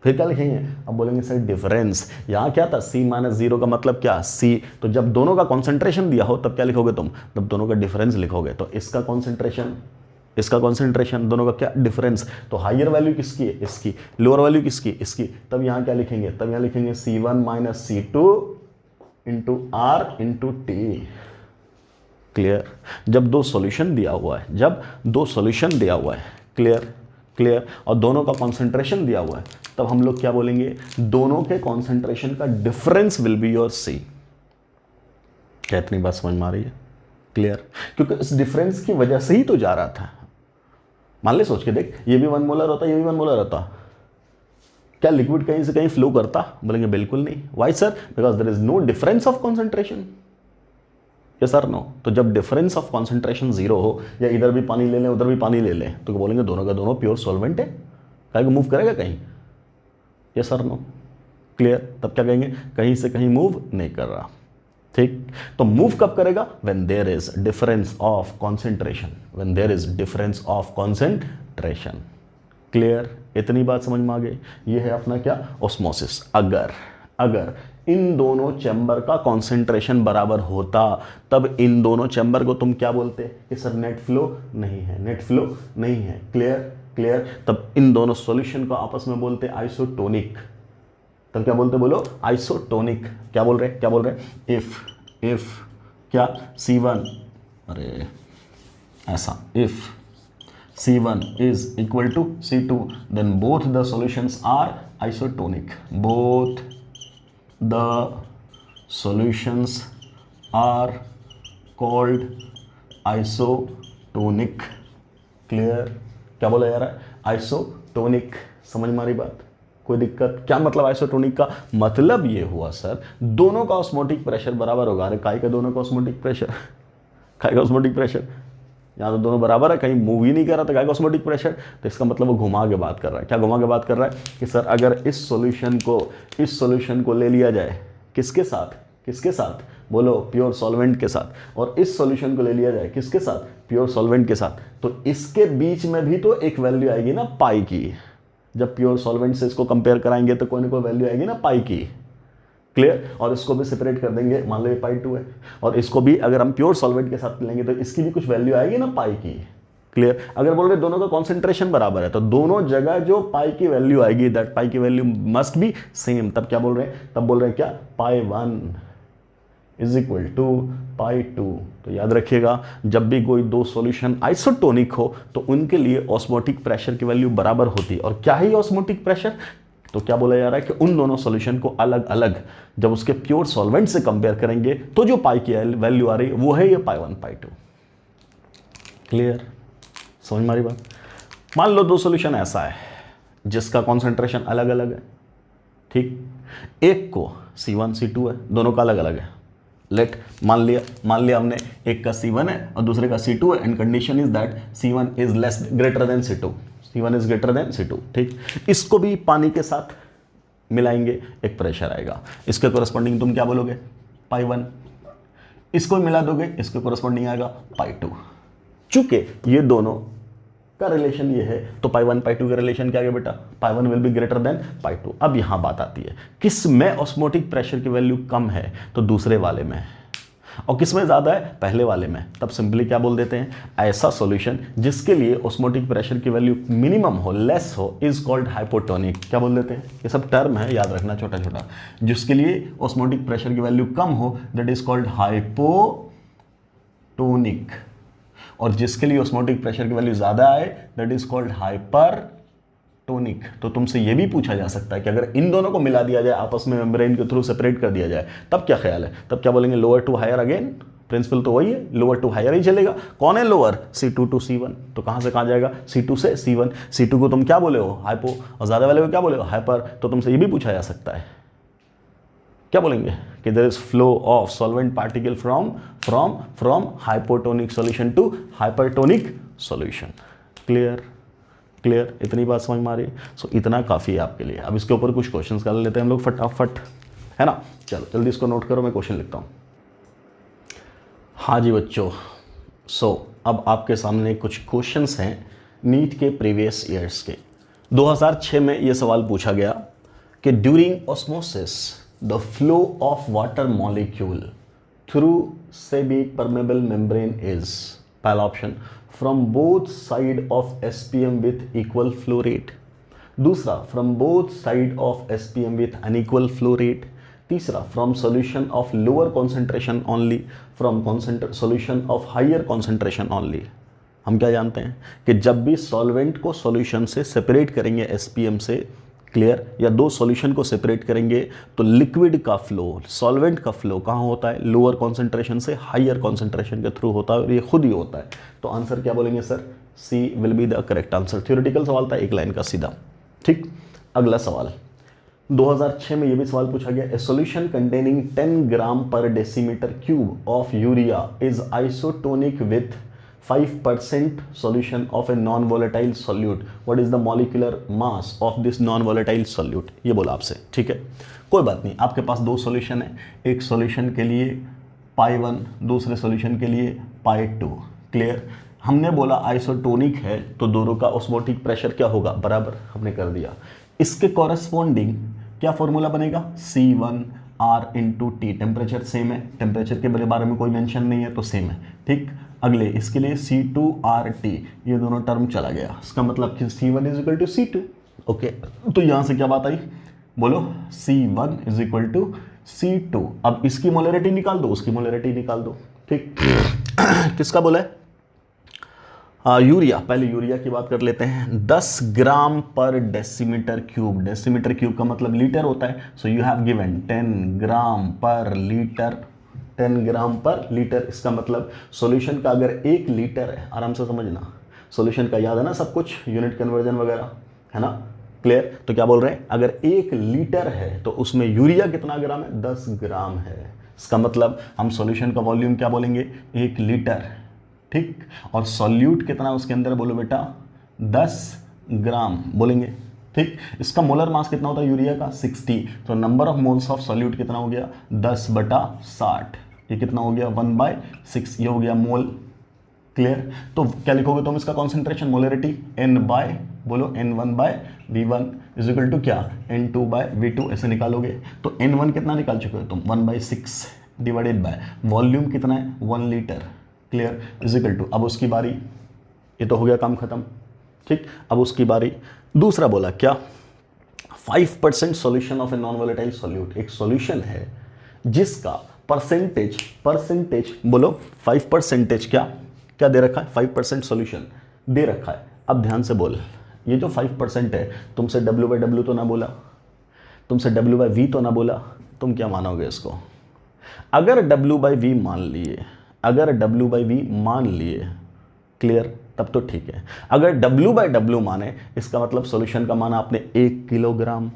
फिर क्या लिखेंगे, अब बोलेंगे सर डिफरेंस। यहाँ क्या था, C-0 का मतलब क्या, C। तो जब दोनों का कॉन्सेंट्रेशन दिया हो तब क्या लिखोगे तुम, तब दोनों का डिफरेंस लिखोगे। तो इसका कॉन्सेंट्रेशन, इसका कॉन्सेंट्रेशन, दोनों का क्या डिफरेंस। तो हायर वैल्यू किसकी है, इसकी, लोअर वैल्यू किसकी, इसकी। तब यहाँ क्या लिखेंगे, तब यहाँ लिखेंगे C1 - C2 into R into T। Clear, जब दो सॉल्यूशन दिया हुआ है, जब दो सॉल्यूशन दिया हुआ है, क्लियर, क्लियर, और दोनों का कॉन्सेंट्रेशन दिया हुआ है, तब हम लोग क्या बोलेंगे, दोनों के कॉन्सेंट्रेशन का difference will be your C। क्या इतनी बात समझ में आ रही है, क्लियर। क्योंकि इस डिफरेंस की वजह से ही तो जा रहा था। मान ले, सोच के देख, ये भी 1 मोलर होता, ये भी 1 मोलर होता, क्या लिक्विड कहीं से कहीं फ्लो करता, बोलेंगे बिल्कुल नहीं। Why sir, because there is no difference of concentration. Yes sir, no. तो जब डिफरेंस ऑफ कॉन्सेंट्रेशन 0 हो, या इधर भी पानी ले लें उधर भी पानी ले लें, तो बोलेंगे दोनों का दोनों प्योर सॉल्वेंट है, कहीं को मूव करेगा कहीं, यस सर, नो। क्लियर, तब क्या कहेंगे, कहीं से कहीं मूव नहीं कर रहा। ठीक, तो मूव कब करेगा, when there is difference of concentration, when there is difference of concentration. Clear, इतनी बात समझ में आ गई। ये है अपना क्या, ऑस्मोसिस। अगर इन दोनों चैम्बर का कॉन्सेंट्रेशन बराबर होता तब इन दोनों चैम्बर को तुम क्या बोलते कि सर नेट फ्लो नहीं है, नेट फ्लो नहीं है। क्लियर, क्लियर, तब इन दोनों सॉल्यूशन को आपस में बोलते आइसोटोनिक। तब क्या बोलते, बोलो आइसोटोनिक। क्या बोल रहे, क्या बोल रहे, इफ क्या C1, अरे ऐसा, if C1 is equal to C2 then both the solutions are isotonic, both the solutions are called isotonic। Clear, क्या बोला जा रहा है, आइसोटोनिक। समझ में आ रही बात, कोई दिक्कत? क्या मतलब आइसोटोनिक का? मतलब ये हुआ सर दोनों का ऑस्मोटिक प्रेशर बराबर होगा। अरे काय का दोनों का ऑस्मोटिक प्रेशर, काय का ऑस्मोटिक प्रेशर, यहाँ तो दोनों बराबर है, कहीं मूव ही नहीं कर रहा था, काय का ऑस्मोटिक प्रेशर। तो इसका मतलब वो घुमा के बात कर रहा है। क्या घुमा के बात कर रहा है? कि सर अगर इस सॉल्यूशन को ले लिया जाए किसके साथ, किसके साथ बोलो, प्योर सॉल्वेंट के साथ, और इस सॉल्यूशन को ले लिया जाए किसके साथ, प्योर सॉल्वेंट के साथ, तो इसके बीच में भी तो एक वैल्यू आएगी ना पाई की। जब प्योर सॉल्वेंट से इसको कंपेयर कराएंगे तो कोई ना कोई वैल्यू आएगी ना पाई की। क्लियर? और इसको भी सेपरेट कर देंगे, मान लो ये पाई 2 है, और इसको भी अगर हम प्योर सॉल्वेंट के साथ लेंगे तो इसकी भी कुछ वैल्यू आएगी ना पाई की। क्लियर? अगर बोल रहे दोनों का कॉन्सेंट्रेशन बराबर है तो दोनों जगह जो पाई की वैल्यू आएगी, दैट पाई की वैल्यू मस्ट बी सेम। तब क्या बोल रहे हैं? तब बोल रहे हैं क्या, पाई 1 इज इक्वल टू पाई 2। तो याद रखिएगा जब भी कोई दो सॉल्यूशन आइसोटोनिक हो तो उनके लिए ऑस्मोटिक प्रेशर की वैल्यू बराबर होती है। और क्या है ऑस्मोटिक प्रेशर? तो क्या बोला जा रहा है कि उन दोनों सॉल्यूशन को अलग अलग जब उसके प्योर सॉल्वेंट से कंपेयर करेंगे तो जो पाई की वैल्यू आ रही है वो है ये पाई 1 पाई 2। क्लियर? समझ में आ रही बात? मान लो दो सॉल्यूशन ऐसा है जिसका कॉन्सेंट्रेशन अलग अलग है, ठीक, एक को C1 C2 है, दोनों का अलग अलग है। लेट मान लिया हमने एक का C1 है और दूसरे का C2 है, and condition is that C1 is greater then C2, C1 is greater then C2, ठीक। इसको भी पानी के साथ मिलाएंगे, एक प्रेशर आएगा, इसके कोरस्पॉन्डिंग तुम क्या बोलोगे, पाई 1। इसको मिला दोगे, इसके कोरस्पॉन्डिंग आएगा पाई 2। चूंकि ये दोनों का रिलेशन ये है तो पाई 1 पाई 2 का रिलेशन क्या है बेटा, पाई 1 विल बी ग्रेटर देन पाई 2। अब यहां बात आती है किस में ऑस्मोटिक प्रेशर की वैल्यू कम है, तो दूसरे वाले में, और किस में ज्यादा है, पहले वाले में। तब सिंपली क्या बोल देते हैं, ऐसा सॉल्यूशन जिसके लिए ऑस्मोटिक प्रेशर की वैल्यू मिनिमम हो, लेस हो, इज कॉल्ड हाइपोटोनिक। क्या बोल देते हैं, ये सब टर्म है, याद रखना छोटा छोटा। जिसके लिए ऑस्मोटिक प्रेशर की वैल्यू कम हो दैट इज कॉल्ड हाइपोटोनिक, और जिसके लिए ऑस्मोटिक प्रेशर की वैल्यू ज्यादा आए दैट इज कॉल्ड हाइपरटोनिक। तो तुमसे यह भी पूछा जा सकता है कि अगर इन दोनों को मिला दिया जाए, आपस में मेम्ब्रेन के थ्रू सेपरेट कर दिया जाए, तब क्या ख्याल है, तब क्या बोलेंगे, lower to higher. Again principle तो वही है, लोअर टू हायर ही चलेगा। कौन है लोअर, C2 टू C1। तो कहां से कहां जाएगा, C2 से C1। C2 को तुम क्या बोले हो, हाइपो, और ज्यादा वाले को क्या बोले हो, हाइपर। तो तुमसे यह भी पूछा जा सकता है, क्या बोलेंगे कि there is flow of solvent particle from hypotonic solution to hypertonic solution. Clear? इतनी बात समझ में आ रही है? सो इतना काफ़ी है आपके लिए। अब इसके ऊपर कुछ क्वेश्चंस कर लेते हैं हम लोग फटाफट, है ना। चलो जल्दी इसको नोट करो, मैं क्वेश्चन लिखता हूँ। हाँ जी बच्चों, अब आपके सामने कुछ क्वेश्चंस हैं नीट के प्रीवियस ईयर्स के। 2006 में ये सवाल पूछा गया कि during osmosis the flow of water molecule through semi permeable membrane is, पहला option, from both side of SPM with equal flow rate. दूसरा, from both side of SPM with unequal flow rate. तीसरा, from solution of lower concentration only, from solution of higher concentration only. हम क्या जानते हैं कि जब भी solvent को सॉल्यूशन से सेपरेट करेंगे SPM से, क्लियर, या दो सॉल्यूशन को सेपरेट करेंगे तो लिक्विड का फ्लो, सॉल्वेंट का फ्लो कहाँ होता है, लोअर कॉन्सेंट्रेशन से हायर कॉन्सेंट्रेशन के थ्रू होता है, और ये खुद ही होता है। तो आंसर क्या बोलेंगे sir, C will be the correct answer. Theoretical सवाल था, एक लाइन का सीधा, ठीक। अगला सवाल 2006 में ये भी सवाल पूछा गया, ए सॉल्यूशन कंटेनिंग 10 ग्राम पर decimetre cube of urea is isotonic with 5% solution of a non-volatile solute. What is the molecular mass of this non-volatile solute? ये बोला आपसे, ठीक है। कोई बात नहीं, आपके पास दो सॉल्यूशन है, एक सॉल्यूशन के लिए पाई 1, दूसरे सॉल्यूशन के लिए पाई 2। क्लियर? हमने बोला आइसोटोनिक है तो दोनों का ऑस्मोटिक प्रेशर क्या होगा, बराबर, हमने कर दिया। इसके कॉरेस्पॉन्डिंग क्या फॉर्मूला बनेगा, C1R × T। टेम्परेचर सेम है, टेम्परेचर के बारे में कोई मेंशन नहीं है तो सेम है, ठीक। अगले इसके लिए C2RT, ये दोनों टर्म चला गया, इसका मतलब कि C1 = C2। ओके, तो यहां से क्या बात आई, बोलो, C1 = C2। अब इसकी मोलरिटी निकाल दो, उसकी मोलरिटी निकाल दो, ठीक। किसका बोला है, यूरिया। पहले यूरिया की बात कर लेते हैं। 10 ग्राम पर डेसीमीटर क्यूब, डेसीमीटर क्यूब का मतलब लीटर होता है। सो यू हैव गिवन 10 ग्राम पर लीटर, 10 ग्राम पर लीटर। इसका मतलब सॉल्यूशन का अगर 1 लीटर है, आराम से समझना, सॉल्यूशन का याद है ना सब कुछ, यूनिट कन्वर्जन वगैरह, है ना। क्लियर? तो क्या बोल रहे हैं, अगर 1 लीटर है तो उसमें यूरिया कितना ग्राम है, 10 ग्राम है। इसका मतलब हम सॉल्यूशन का वॉल्यूम क्या बोलेंगे, 1 लीटर, ठीक। और सॉल्यूट कितना उसके अंदर बोलो बेटा, 10 ग्राम बोलेंगे, ठीक। इसका मोलर मास कितना होता है यूरिया का, 60। तो number of moles of solute कितना हो गया, 10/60। ये कितना हो गया, 1/6। ये हो गया मोल। क्लियर? तो क्या लिखोगे तुम इसका कॉन्सेंट्रेशन, मोलरिटी, बोलो N1/V1 इज इक्वल टू क्या, N2/V2 ऐसे निकालोगे। तो N1 कितना निकाल चुके हो तुम, 1/6 डिवाइडेड बाय वॉल्यूम कितना है, 1 litre. Clear? Is equal to, अब उसकी बारी, ये तो हो गया काम खत्म, ठीक। अब उसकी बारी, दूसरा बोला क्या, 5% solution of a non volatile solute. एक सॉल्यूशन है जिसका परसेंटेज बोलो 5%, क्या दे रखा है, 5% सॉल्यूशन दे रखा है। अब ध्यान से बोल, ये जो 5% है, तुमसे W/W तो ना बोला, तुमसे W/V तो ना बोला, तुम क्या मानोगे इसको? अगर W/V मान लिए, क्लियर, तब तो ठीक है। अगर W/W माने, इसका मतलब सॉल्यूशन का मान आपने 1 किलोग्राम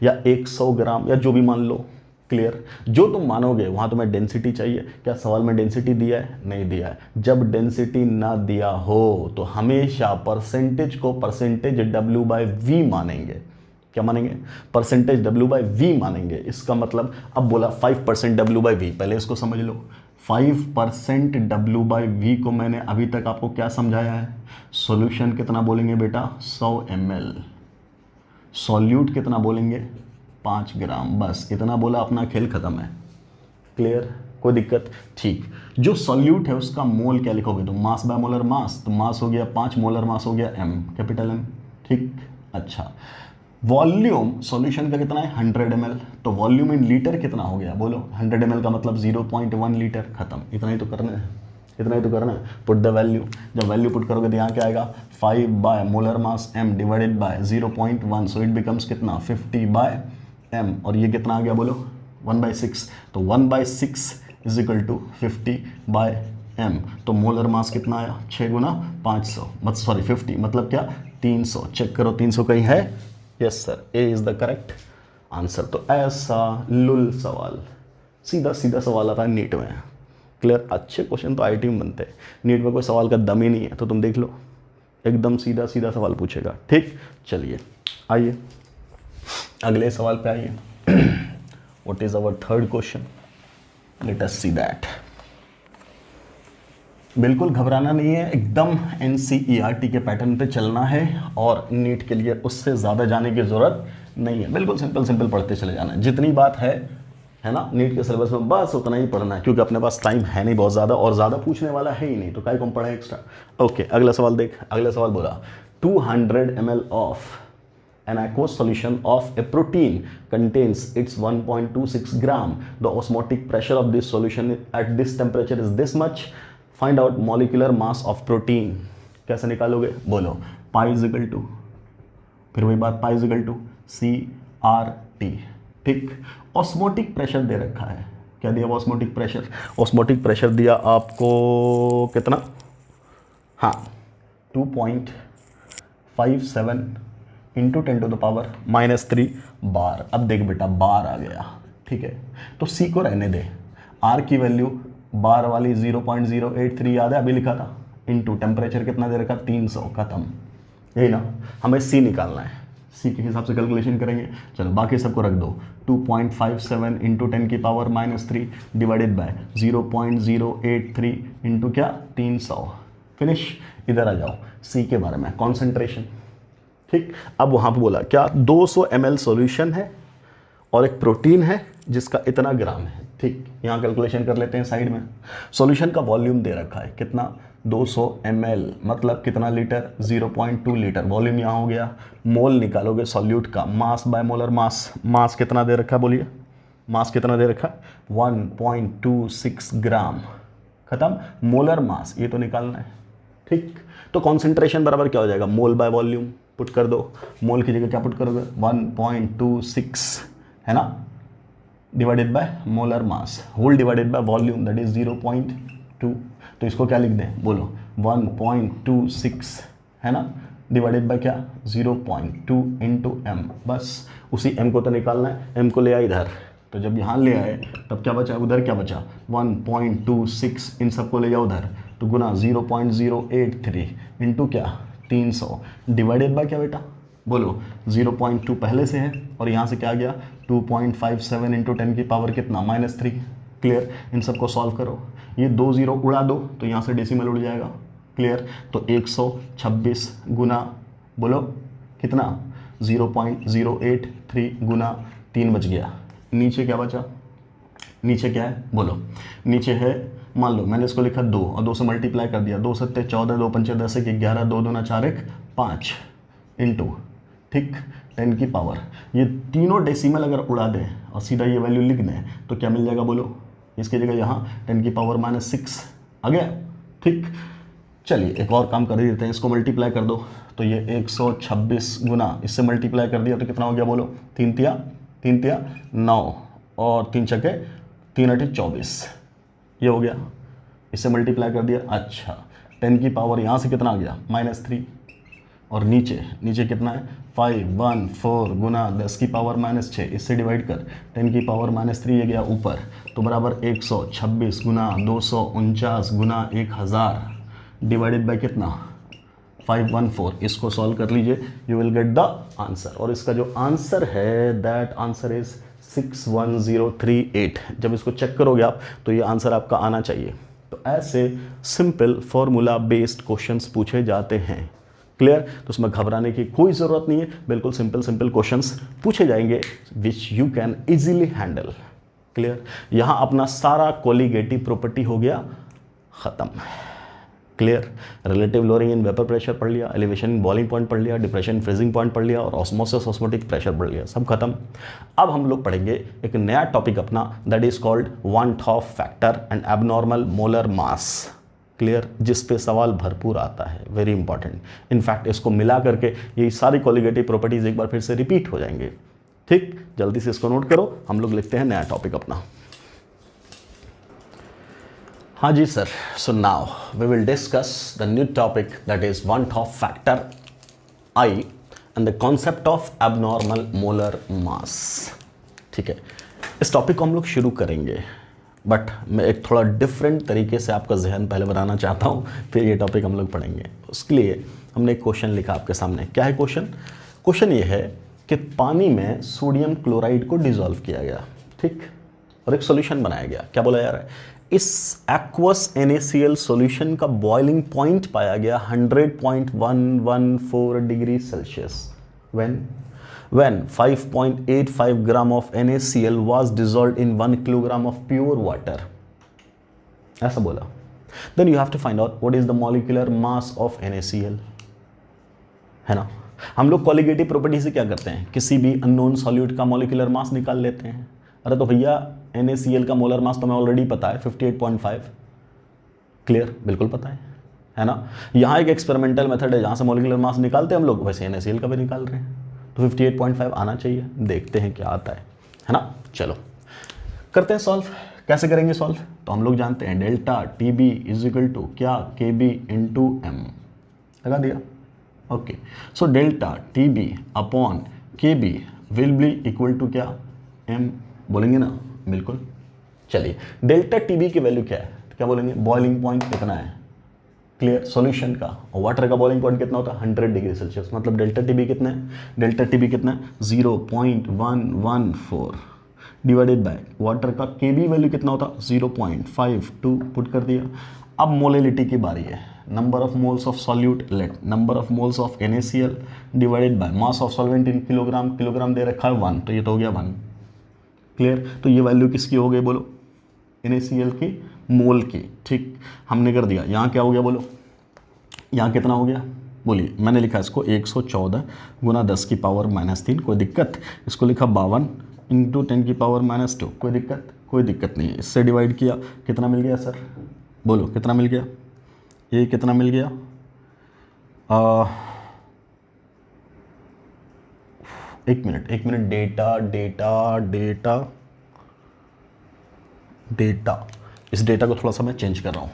या 100 ग्राम या जो भी मान लो। क्लियर? जो तुम मानोगे वहां तुम्हें डेंसिटी चाहिए। क्या सवाल में डेंसिटी दिया है? नहीं दिया है। जब डेंसिटी ना दिया हो तो हमेशा परसेंटेज को परसेंटेज W/V मानेंगे। क्या मानेंगे? परसेंटेज W/V मानेंगे। इसका मतलब अब बोला 5% W/V, पहले इसको समझ लो। 5% W/V को मैंने अभी तक आपको क्या समझाया है, सॉल्यूशन कितना बोलेंगे बेटा, 100 ml, सॉल्यूट कितना बोलेंगे, 5 ग्राम, बस इतना बोला, अपना खेल खत्म है। क्लियर? कोई दिक्कत? ठीक। जो सॉल्यूट है उसका मोल क्या लिखोगे तुम, मास बाय मोलर मास, तो मास हो गया 5, मोलर मास हो गया M, कैपिटल M, ठीक। अच्छा, वॉल्यूम सॉल्यूशन का कितना है, 100 ml, तो वॉल्यूम इन लीटर कितना हो गया, बोलो 100 ml का मतलब 0.1 लीटर, खत्म। इतना ही तो करना है, इतना ही तो करना है। पुट द वैल्यू, जब वैल्यू पुट करोगे तो यहाँ क्या आएगा, 5 bye molar mass M divided by 0.1, so it becomes कितना, 50/M, और ये कितना आ गया बोलो, 1/6। तो 1/6 इज इक्वल टू 50/M। तो मोलर मास कितना आया, 6 गुना 500, सॉरी 50, मतलब क्या, 300। चेक करो 300 कहीं है? Yes sir, A is the correct answer. तो ऐसा लुल सवाल, सीधा सीधा सवाल आता है नीट में। क्लियर? अच्छे क्वेश्चन तो आईटी में बनते हैं, नीट में कोई सवाल का दम ही नहीं है। तो तुम देख लो, एकदम सीधा सीधा सवाल पूछेगा, ठीक। चलिए आइए अगले सवाल पे आइए। What is our third question, let us see that. बिल्कुल घबराना नहीं है, एकदम NCERT के पैटर्न पे चलना है, और नीट के लिए उससे ज़्यादा जाने की ज़रूरत नहीं है। बिल्कुल सिंपल सिंपल पढ़ते चले जाना है। जितनी बात है ना नीट के सिलेबस में, बस उतना ही पढ़ना है, क्योंकि अपने पास टाइम है नहीं बहुत ज़्यादा, और ज़्यादा पूछने वाला है ही नहीं, तो काय को हम पढ़ें एक्स्ट्रा। ओके, अगला सवाल देख। अगला सवाल बोला 200 ml of an aqueous solution of a protein contains its 1.26 gram. The osmotic pressure of this solution at this temperature is this much. Find out molecular mass of protein. कैसे निकालोगे, बोलो, pi is equal to, फिर वही बात, pi is equal to CRT, ठीक। Osmotic pressure दे रखा है, क्या दिया हुआ, ऑस्मोटिक प्रेशर। ऑस्मोटिक प्रेशर दिया आपको कितना, हाँ 2.57 इंटू 10⁻³ बार। अब देख बेटा, बार आ गया, ठीक है। तो सी को रहने दे, आर की वैल्यू बार वाली 0.083 याद है, अभी लिखा था, इंटू टेम्परेचर कितना दे रखा, 300, खत्म। यही ना, हमें सी निकालना है, सी के हिसाब से कैलकुलेशन करेंगे। चलो बाकी सबको रख दो, 2.57 इंटू 10⁻³ डिवाइडेड बाय 0.083 इंटू क्या, 300, फिनिश। इधर आ जाओ, सी के बारे में कॉन्सेंट्रेशन, ठीक। अब वहाँ पे बोला क्या, 200 ml सॉल्यूशन है और एक प्रोटीन है जिसका इतना ग्राम है, ठीक। यहाँ कैलकुलेशन कर लेते हैं साइड में। सॉल्यूशन का वॉल्यूम दे रखा है कितना, 200 ml, मतलब कितना लीटर, 0.2 लीटर। वॉल्यूम यहाँ हो गया, मोल निकालोगे सॉल्यूट का, मास बाय मोलर मास, मास कितना दे रखा है, बोलिए, मास कितना दे रखा है, 1.26 ग्राम, खत्म। मोलर मास ये तो निकालना है, ठीक। तो कॉन्सेंट्रेशन बराबर क्या हो जाएगा, मोल बाय वॉल्यूम, पुट कर दो। मोल की जगह क्या पुट करोगे, 1.26 है ना, divided by molar mass, whole divided by volume, that is 0.2। तो इसको क्या लिख दें, बोलो, 1.26 है ना, डिवाइडेड बाय क्या 0.2 इंटू एम, बस उसी एम को तो निकालना है, एम को ले आए इधर, तो जब यहाँ ले आए तब क्या बचा, उधर क्या बचा 1.26, इन सबको ले जाओ उधर, तो गुना 0.083 इंटू क्या 300 डिवाइडेड बाय क्या बेटा बोलो 0.2 पहले से है और यहाँ से क्या आ गया 2.57 इंटू 10 की पावर कितना -3। क्लियर, इन सबको सॉल्व करो, ये 2 0 उड़ा दो तो यहाँ से डेसिमल उड़ जाएगा। क्लियर, तो 126 गुना बोलो कितना 0.083 गुना 3 बच गया। नीचे क्या बचा, नीचे क्या है बोलो, नीचे है मान लो मैंने इसको लिखा 2 और 2 से मल्टीप्लाई कर दिया, 2 7 14, 2 5 10 11, 2 2 4 1 5 इंटू ठीक 10 की पावर, ये तीनों डेसिमल अगर उड़ा दें और सीधा ये वैल्यू लिख दें तो क्या मिल जाएगा बोलो, इसकी जगह यहाँ 10 की पावर -6 आ गया। ठीक, चलिए एक और काम कर देते हैं, इसको मल्टीप्लाई कर दो तो ये 126 गुना इससे मल्टीप्लाई कर दिया तो कितना हो गया बोलो 3 तिया 9 और 3 छक्के 3 8 24, ये हो गया, इससे मल्टीप्लाई कर दिया। अच्छा 10 की पावर यहाँ से कितना आ गया -3 और नीचे कितना है 514 गुना 10 की पावर -6, इससे डिवाइड कर 10 की पावर -3 ये गया ऊपर, तो बराबर 126 गुना 249 गुना 1000 डिवाइडेड बाय कितना 514, इसको सॉल्व कर लीजिए, you will get the answer, और इसका जो आंसर है दैट आंसर इज 61038। जब इसको चेक करोगे आप तो ये आंसर आपका आना चाहिए। तो ऐसे सिंपल फॉर्मूला बेस्ड क्वेश्चंस पूछे जाते हैं। क्लियर, तो उसमें घबराने की कोई ज़रूरत नहीं है, बिल्कुल सिंपल क्वेश्चंस पूछे जाएंगे which you can easily handle. Clear, यहाँ अपना सारा कोलिगेटिव प्रॉपर्टी हो गया ख़त्म। Clear, relative lowering in vapour pressure पढ़ लिया, एलिवेशन इन बॉइलिंग पॉइंट पढ़ लिया, डिप्रेशन फ्रीजिंग पॉइंट पढ़ लिया और ऑस्मोसिस ऑस्मोटिक प्रेशर पढ़ लिया, सब खत्म। अब हम लोग पढ़ेंगे एक नया टॉपिक अपना that is called one Hoff factor and abnormal molar mass. Clear, जिस पे सवाल भरपूर आता है, वेरी इंपॉर्टेंट। इनफैक्ट इसको मिला करके ये सारी कोलिगेटिव प्रॉपर्टीज एक बार फिर से रिपीट हो जाएंगे। ठीक, जल्दी से इसको नोट करो, हम लोग लिखते हैं नया टॉपिक अपना। हाँ जी sir, so now we will discuss the new topic that is van't Hoff factor i and the concept of abnormal molar mass. ठीक है, इस टॉपिक को हम लोग शुरू करेंगे, बट मैं एक थोड़ा डिफरेंट तरीके से आपका जहन पहले बनाना चाहता हूँ, फिर ये टॉपिक हम लोग पढ़ेंगे। उसके लिए हमने एक क्वेश्चन लिखा आपके सामने। क्या है क्वेश्चन? क्वेश्चन ये है कि पानी में सोडियम क्लोराइड को डिसॉल्व किया गया, ठीक, और एक सॉल्यूशन बनाया गया। क्या बोला जा रहा है? इस एक्वस NaCl सॉल्यूशन का बॉइलिंग पॉइंट पाया गया 100.114 degree Celsius when 5.85 gram of NaCl was dissolved in 1 kilogram of pure water. ऐसा बोला। Then you have to find out what is the molecular mass of NaCl, है ना। हम लोग colligative property से क्या करते हैं, किसी भी अननोन सॉल्यूट का मॉलिक्यूलर मास निकाल लेते हैं। अरे तो भैया NaCl का मोलर मास तो हमें ऑलरेडी पता है 58.5। क्लियर, बिल्कुल पता है ना। यहाँ एक एक्सपेरिमेंटल मेथड है जहाँ से मॉलिक्यूलर मास निकालते हैं हम लोग, वैसे NaCl का भी निकाल रहे हैं, तो 58.5 आना चाहिए। देखते हैं क्या आता है ना। चलो करते हैं सॉल्व। कैसे करेंगे सॉल्व? तो हम लोग जानते हैं delta TB is equal to क्या KB इंटू M, लगा दिया। Okay, so delta TB upon KB will be equal to क्या M, बोलेंगे ना, बिल्कुल। चलिए डेल्टा TB की वैल्यू क्या है, तो क्या बोलेंगे, बॉइलिंग पॉइंट कितना है, क्लियर, सॉल्यूशन का, और वाटर का बॉइलिंग पॉइंट कितना होता है 100 डिग्री सेल्सियस। मतलब डेल्टा TB कितना है, डेल्टा TB कितना है 0.114 डिवाइडेड बाय वाटर का KB वैल्यू कितना होता 0.52 पुट कर दिया। अब मोलेलिटी की बारी है, number of moles of solute let number of moles of NaCl divided by mass of solvent in kilogram, kilogram दे रखा है 1, तो ये तो हो गया 1। क्लियर, तो ये वैल्यू किसकी हो गई बोलो, NaCl की मोल की। ठीक, हमने कर दिया। यहाँ क्या हो गया बोलो, यहाँ कितना हो गया बोलिए, मैंने लिखा इसको 114 गुना 10 की पावर -3, कोई दिक्कत। इसको लिखा 52 इंटू 10 की पावर -2, कोई दिक्कत, कोई दिक्कत नहीं है। इससे डिवाइड किया, कितना मिल गया सर, बोलो कितना मिल गया, ये कितना मिल गया, एक मिनट डेटा इस डेटा को थोड़ा सा मैं चेंज कर रहा हूँ,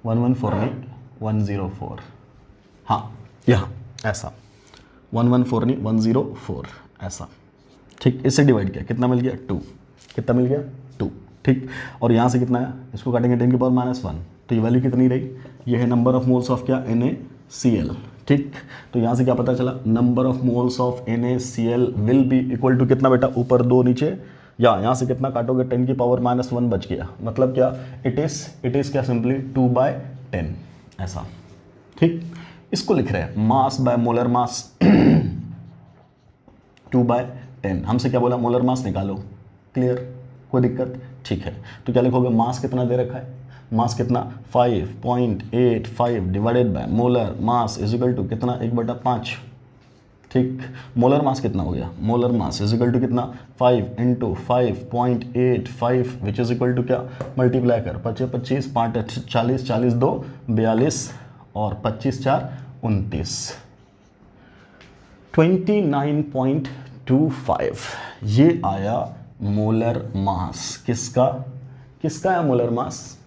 114 नहीं 104, हाँ यहाँ ऐसा 114 नहीं 104 ऐसा, ठीक। इससे डिवाइड किया, कितना मिल गया 2, कितना मिल गया 2, ठीक। और यहाँ से कितना है, इसको काटेंगे 10 की पावर -1, तो ये वैल्यू कितनी रही, ये है नंबर ऑफ मोल्स ऑफ क्या NaCl, ठीक। तो यहाँ से क्या पता चला, number of moles of NaCl will be equal to कितना बेटा, ऊपर 2 नीचे, या यहाँ से कितना काटोगे 10 की पावर -1 बच गया, मतलब क्या इट इज़ क्या सिंपली 2/10 ऐसा, ठीक। इसको लिख रहे हैं मास बाय मोलर मास 2/10, हमसे क्या बोला मोलर मास निकालो, क्लियर, कोई दिक्कत, ठीक है। तो क्या लिखोगे, मास कितना दे रखा है, मास कितना 5.85 divided by molar mass is equal to कितना 1/5, ठीक। मोलर मास कितना हो गया, molar mass is equal to कितना 5 × 5.85 विच इज इक्वल टू क्या, मल्टीप्लाई कर 25 25 5 40 40 2 42 और 25 4 29 29.25 ये आया मोलर मास, किसका है मोलर मास,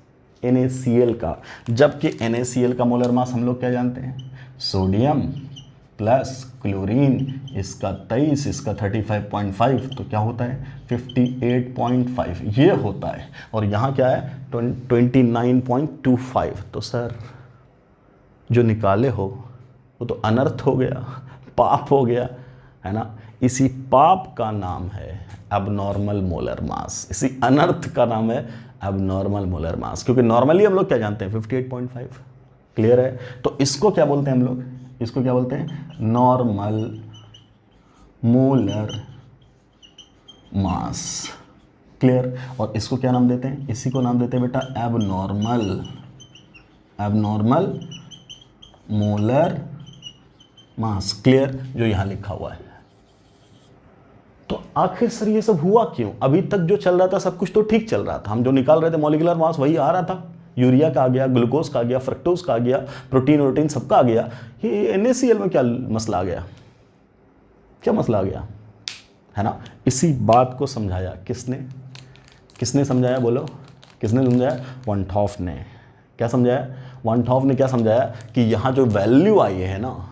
NaCl का। जबकि NaCl का मोलर मास हम लोग क्या जानते हैं, सोडियम प्लस क्लोरीन, इसका 23, इसका 35.5, तो क्या होता है 58.5 ये होता है, और यहाँ क्या है 29.25। तो सर जो निकाले हो वो तो अनर्थ हो गया, पाप हो गया, है ना। इसी पाप का नाम है एबनॉर्मल मोलर मास, इसी अनर्थ का नाम है एबनॉर्मल मोलर मास, क्योंकि नॉर्मली हम लोग क्या जानते हैं 58.5, क्लियर है। तो इसको क्या बोलते हैं हम लोग, इसको क्या बोलते हैं, नॉर्मल मोलर मास, क्लियर। और इसको क्या नाम देते हैं, इसी को नाम देते हैं बेटा एबनॉर्मल मोलर मास, क्लियर, जो यहाँ लिखा हुआ है। तो आखिर सर ये सब हुआ क्यों, अभी तक जो चल रहा था सब कुछ तो ठीक चल रहा था, हम जो निकाल रहे थे मॉलिक्यूलर मास वही आ रहा था, यूरिया का आ गया, ग्लूकोज का आ गया, फ्रक्टोज का आ गया, प्रोटीन सबका आ गया, ये NaCl में क्या मसला आ गया, क्या मसला आ गया, है ना। इसी बात को समझाया किसने समझाया, बोलो किसने समझाया, वन टॉफ ने। क्या समझाया, वन टॉफ ने क्या समझाया कि यहाँ जो वैल्यू आई है ना,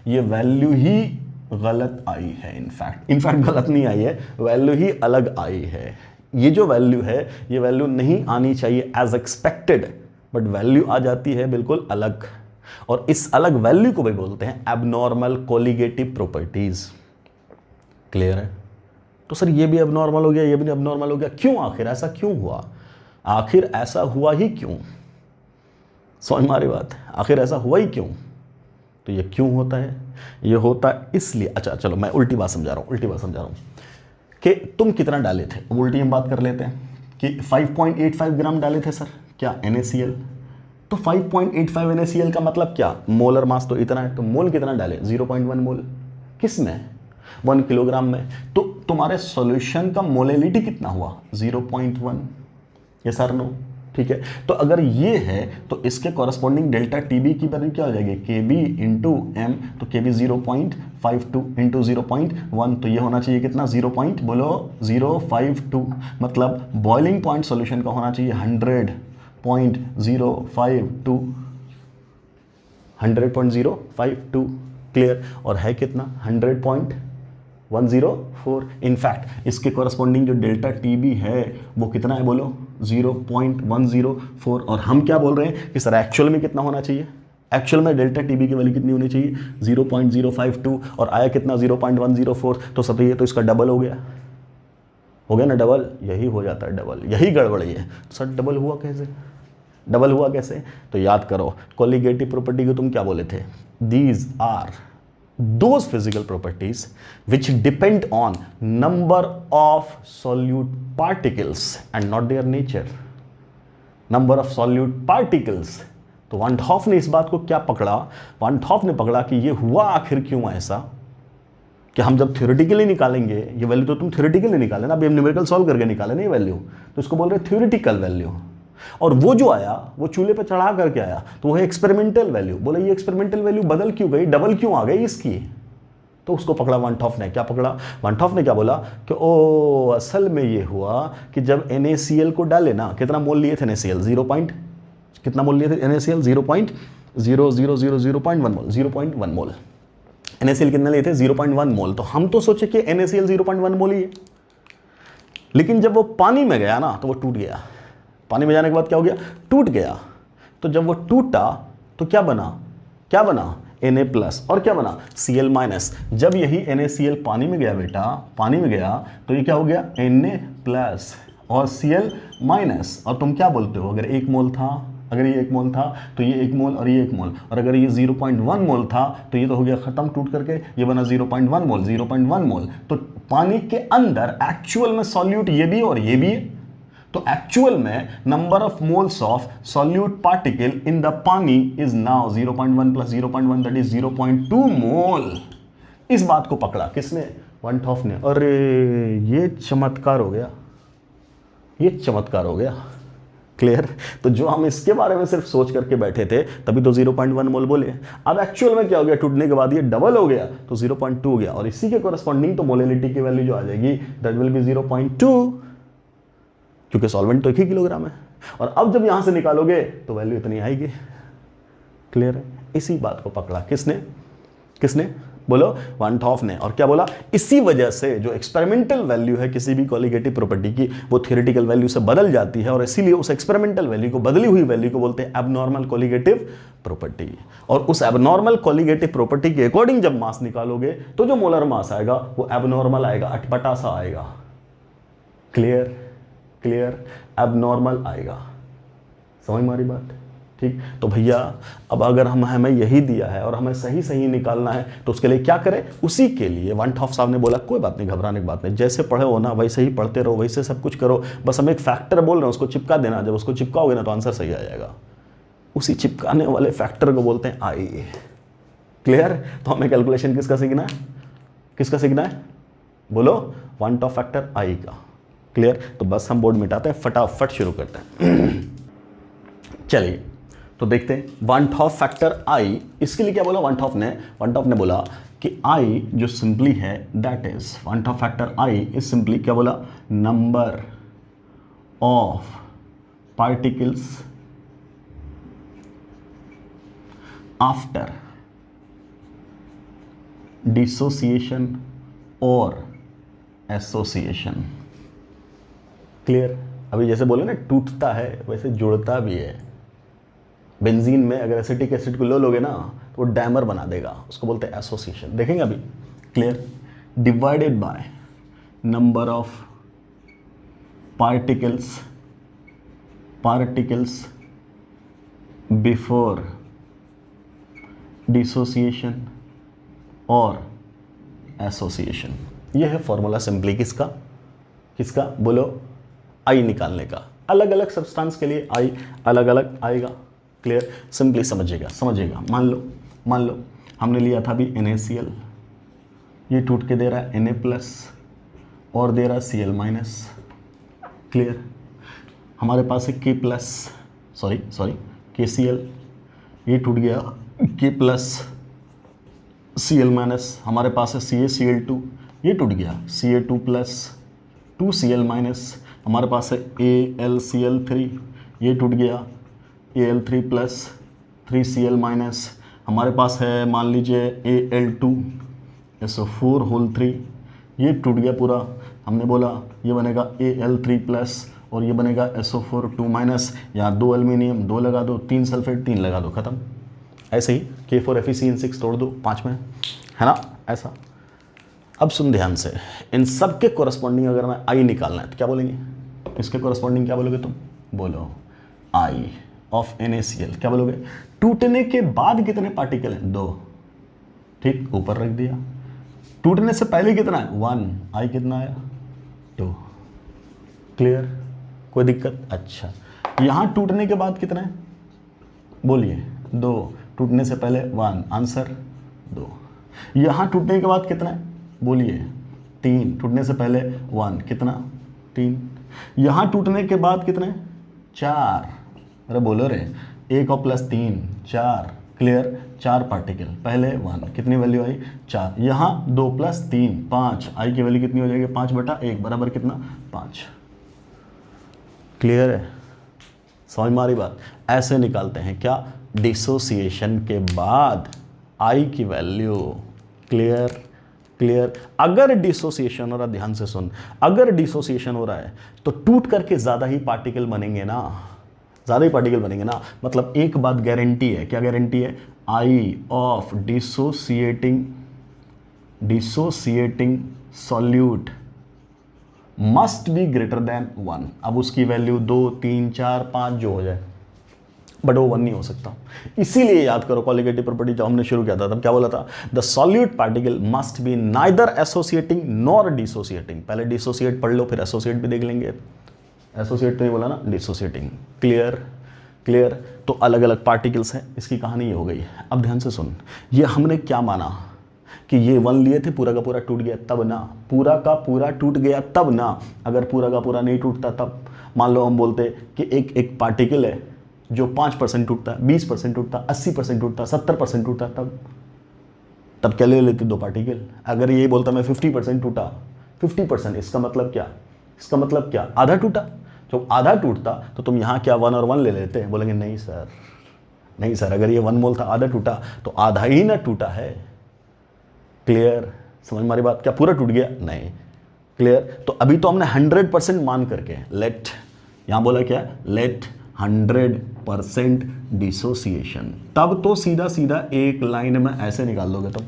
ये वैल्यू ही गलत आई है, इनफैक्ट गलत नहीं आई है, वैल्यू ही अलग आई है। ये जो वैल्यू है ये वैल्यू नहीं आनी चाहिए एज एक्सपेक्टेड, बट वैल्यू आ जाती है बिल्कुल अलग, और इस अलग वैल्यू को भी बोलते हैं एबनॉर्मल कोलिगेटिव प्रॉपर्टीज, क्लियर है। तो सर ये भी एबनॉर्मल हो गया, ये भी एबनॉर्मल हो गया, क्यों, आखिर ऐसा क्यों हुआ, आखिर ऐसा हुआ ही क्यों, समझ में आ रही बात, आखिर ऐसा हुआ ही क्यों। तो ये क्यों होता है, ये होता है इसलिए, अच्छा चलो मैं उल्टी बात समझा रहा हूँ कि तुम कितना डाले थे, अब उल्टी हम बात कर लेते हैं कि 5.85 ग्राम डाले थे सर क्या NaCl, तो 5.85 NaCl का मतलब क्या, मोलर मास तो इतना है, तो मोल कितना डाले 0.1 मोल, किस में 1 किलोग्राम में, तो तुम्हारे सॉल्यूशन का मोलेलिटी कितना हुआ 0.1, ये सर नो, ठीक है। तो अगर ये है तो इसके कॉरस्पॉन्डिंग डेल्टा TB की वैल्यू क्या हो जाएगी Kb इंटू m, तो Kb 0.52 इंटू 0.1, तो ये होना चाहिए कितना 0.052, मतलब बॉइलिंग पॉइंट सॉल्यूशन का होना चाहिए 100.052, क्लियर, और है कितना 100.104। इनफैक्ट इसके कॉरस्पॉन्डिंग जो डेल्टा TB है वो कितना है बोलो 0.104, और हम क्या बोल रहे हैं कि सर एक्चुअल में कितना होना चाहिए, एक्चुअल में डेल्टा TB की वैल्यू कितनी होनी चाहिए 0.052, और आया कितना 0.104, तो सब ये तो इसका डबल हो गया ना, डबल, यही हो जाता है डबल, यही गड़बड़ी है। सर डबल हुआ कैसे, तो याद करो कोलिगेटिव प्रॉपर्टी को तुम क्या बोले थे, these are those physical properties which depend on number of solute particles and not their nature, number of solute particles। तो वन टॉफ ने इस बात को क्या पकड़ा, वन टॉफ ने पकड़ा कि ये हुआ आखिर क्यों ऐसा, कि हम जब थ्योरेटिकली निकालेंगे, ये वैल्यू तो तुम थ्योरेटिकली निकाले ना, अभी हम न्यूमेरिकल सॉल्व करके निकाले ना ये वैल्यू, तो इसको बोल रहे थ्योरेटिकल वैल्यू, और वो जो आया वो चूल्हे पे चढ़ा करके आया, तो वो है एक्सपेरिमेंटल वैल्यू। बोले ये एक्सपेरिमेंटल वैल्यू बदल क्यों गई, डबल क्यों आ गई इसकी, तो उसको पकड़ा वन टॉफ ने, क्या पकड़ा, वन टॉफ ने क्या बोला कि ओ असल में ये हुआ कि जब NaCl को डाले ना, कितना मोल लिए थे NaCl कितना मोल लिए थे NaCl 0.00001 मोल, 0.1 मोल। NaCl कितना लिए थे 0.1 मोल। तो हम तो सोचे कि NaCl 0.1 मोल ही है, लेकिन जब वो पानी में गया ना तो वो टूट गया। पानी में जाने के बाद क्या हो गया, टूट गया। तो जब वो टूटा तो क्या बना, क्या बना Na प्लस, और क्या बना Cl माइनस। जब यही NaCl पानी में गया बेटा, पानी में गया तो ये क्या हो गया Na प्लस और Cl माइनस। और तुम क्या बोलते हो, अगर 1 मोल था, अगर ये 1 मोल था तो ये 1 मोल और ये 1 मोल, और अगर ये 0.1 मोल था तो ये तो हो गया खत्म टूट करके, ये बना 0.1 मोल, 0.1 मोल। तो पानी के अंदर एक्चुअल में सॉल्यूट ये भी और ये भी है। तो एक्चुअल में number of moles of solute particle in the pani is now 0.1 plus 0.1 that is 0.2 mole. इस बात को पकड़ा किसने, वन टॉफ ने। अरे ये चमत्कार हो गया, ये चमत्कार हो गया। क्लियर। तो जो हम इसके बारे में सिर्फ सोच करके बैठे थे तभी तो 0.1 मोल बोले, अब एक्चुअल में क्या हो गया, टूटने के बाद ये डबल हो गया तो 0.2 हो गया, और इसी के कोरस्पॉन्डिंग तो मोलिनिटी की वैल्यू जो आ जाएगी दैट विल बी 0.2, क्योंकि सॉल्वेंट तो 1 ही किलोग्राम है। और अब जब यहां से निकालोगे तो वैल्यू इतनी आएगी। क्लियर है। इसी बात को पकड़ा किसने, किसने बोलो, वन टॉफ ने। और क्या बोला, इसी वजह से जो एक्सपेरिमेंटल वैल्यू है किसी भी कोलिगेटिव प्रॉपर्टी की वो थ्योरेटिकल वैल्यू से बदल जाती है, और इसीलिए उस एक्सपेरिमेंटल वैल्यू को, बदली हुई वैल्यू को बोलते हैं एबनॉर्मल कोलिगेटिव प्रॉपर्टी। और उस एबनॉर्मल कोलिगेटिव प्रॉपर्टी के अकॉर्डिंग जब मास निकालोगे तो जो मोलर मास आएगा वो एबनॉर्मल आएगा, अटपटा सा आएगा। क्लियर, क्लियर, एबनॉर्मल आएगा। समझ में आ रही बात, ठीक। तो भैया अब अगर हमें यही दिया है और हमें सही सही निकालना है तो उसके लिए क्या करें, उसी के लिए वन टॉफ साहब ने बोला कोई बात नहीं, घबराने की बात नहीं, जैसे पढ़े हो ना वैसे ही पढ़ते रहो, वैसे सब कुछ करो, बस हम एक फैक्टर बोल रहे हैं उसको चिपका देना, जब उसको चिपकाओगे ना तो आंसर सही आ जाएगा। उसी चिपकाने वाले फैक्टर को बोलते हैं आई। क्लियर। तो हमें कैलकुलेशन किसका सीखना है, किसका सीखना है, बोलो, वन टॉफ फैक्टर आई का। क्लियर। तो बस हम बोर्ड मिटाते हैं, फटाफट शुरू करते हैं। चलिए तो देखते हैं वन टॉफ फैक्टर आई। इसके लिए क्या बोला वन टॉफ ने बोला कि आई जो सिंपली है that is van't Hoff factor i is simply क्या बोला, number of particles after dissociation और एसोसिएशन। क्लियर। अभी जैसे बोले ना टूटता है वैसे जुड़ता भी है। बेंजीन में अगर एसिटिक एसिड को लो लोगे ना तो वो डैमर बना देगा, उसको बोलते हैं एसोसिएशन। देखेंगे अभी। Clear. Divided by number of particles before dissociation और एसोसिएशन। ये है फॉर्मूला सिंपली किसका बोलो, आई निकालने का। अलग अलग सब्सटेंस के लिए आई अलग अलग आएगा। क्लियर। सिंपली समझिएगा। मान लो हमने लिया था अभी NaCl, ये टूट के दे रहा है Na प्लस और दे रहा है Cl माइनस। क्लियर। हमारे पास है K प्लस सॉरी KCl, ये टूट गया K प्लस Cl माइनस। हमारे पास है CaCl2, ये टूट गया Ca2 प्लस 2Cl माइनस। हमारे पास है AlCl3, ये टूट गया Al3 प्लस 3Cl माइनस। हमारे पास है मान लीजिए Al2SO4 होल 3, ये टूट गया पूरा। हमने बोला ये बनेगा Al3 प्लस और ये बनेगा SO4 2 माइनस। यहाँ 2 एल्यूमिनियम 2 लगा दो, 3 सल्फेट 3 लगा दो, खत्म। ऐसे ही K4FeCN6 तोड़ दो 5 में, है ना, ऐसा। अब सुन ध्यान से, इन सब के कोरस्पॉन्डिंग अगर मैं आई निकालना है तो क्या बोलेंगे, इसके कोरस्पॉन्डिंग क्या बोलोगे तुम, बोलो आई ऑफ NaCl। क्या बोलोगे, टूटने के बाद कितने पार्टिकल हैं, 2, ठीक, ऊपर रख दिया। टूटने से पहले कितना है, 1, आई कितना आया, 2। क्लियर, कोई दिक्कत। अच्छा, यहां टूटने के बाद कितना है, बोलिए, 2। टूटने से पहले 1, आंसर 2। यहां टूटने के बाद कितना है, बोलिए, 3। टूटने से पहले 1, कितना, 3। यहां टूटने के बाद कितने, 4। अरे बोलो रे, 1 और प्लस 3 4। क्लियर, 4 पार्टिकल, पहले 1, कितनी वैल्यू आई, 4। यहाँ 2 प्लस 3 5, आई की वैल्यू कितनी हो जाएगी, 5/1 बराबर कितना, 5। क्लियर है, समझ में आ रही बात? ऐसे निकालते हैं क्या, डिसोसिएशन के बाद आई की वैल्यू। क्लियर? क्लियर? अगर डिसोसिएशन हो रहा, ध्यान से सुन, अगर डिसोसिएशन हो रहा है तो टूट करके ज़्यादा ही पार्टिकल बनेंगे ना, ज़्यादा ही पार्टिकल बनेंगे ना। मतलब एक बात गारंटी है, क्या गारंटी है? I of dissociating solute must be greater than 1। अब उसकी वैल्यू 2, 3, 4, 5 जो हो जाए, बट वो 1 नहीं हो सकता। इसीलिए याद करो कॉलिगेटिव प्रॉपर्टी जब हमने शुरू किया था तब क्या बोला था? The solute particle must be neither associating nor dissociating. पहले डिसोसिएट पढ़ लो, फिर एसोसिएट भी देख लेंगे। एसोसिएट तो ये बोला ना, डिसोसिएटिंग। क्लियर? क्लियर? तो अलग अलग पार्टिकल्स हैं, इसकी कहानी ये हो गई। अब ध्यान से सुन, ये हमने क्या माना कि ये 1 लिए थे, पूरा का पूरा टूट गया तब ना, पूरा का पूरा टूट गया तब ना। अगर पूरा का पूरा नहीं टूटता तब, मान लो हम बोलते कि एक पार्टिकल है जो 5% टूटता है, 20% टूटता, 80% टूटता, 70% टूटता, तब क्या ले लेते? 2 पार्टिकल। अगर ये बोलता मैं 50% टूटा, 50%, इसका मतलब क्या? इसका मतलब क्या? आधा टूटा। जब आधा टूटता तो तुम यहाँ क्या 1 और 1 ले लेते? बोलेंगे नहीं सर, नहीं सर, अगर ये 1 मोल था, आधा टूटा तो आधा ही ना टूटा है। क्लियर? समझ में आ रही बात? क्या पूरा टूट गया? नहीं। क्लियर? तो अभी तो हमने 100% मान करके लेट, यहां बोला क्या? लेट 100% डिसोसिएशन, तब तो सीधा सीधा एक लाइन में ऐसे निकाल दोगे तुम।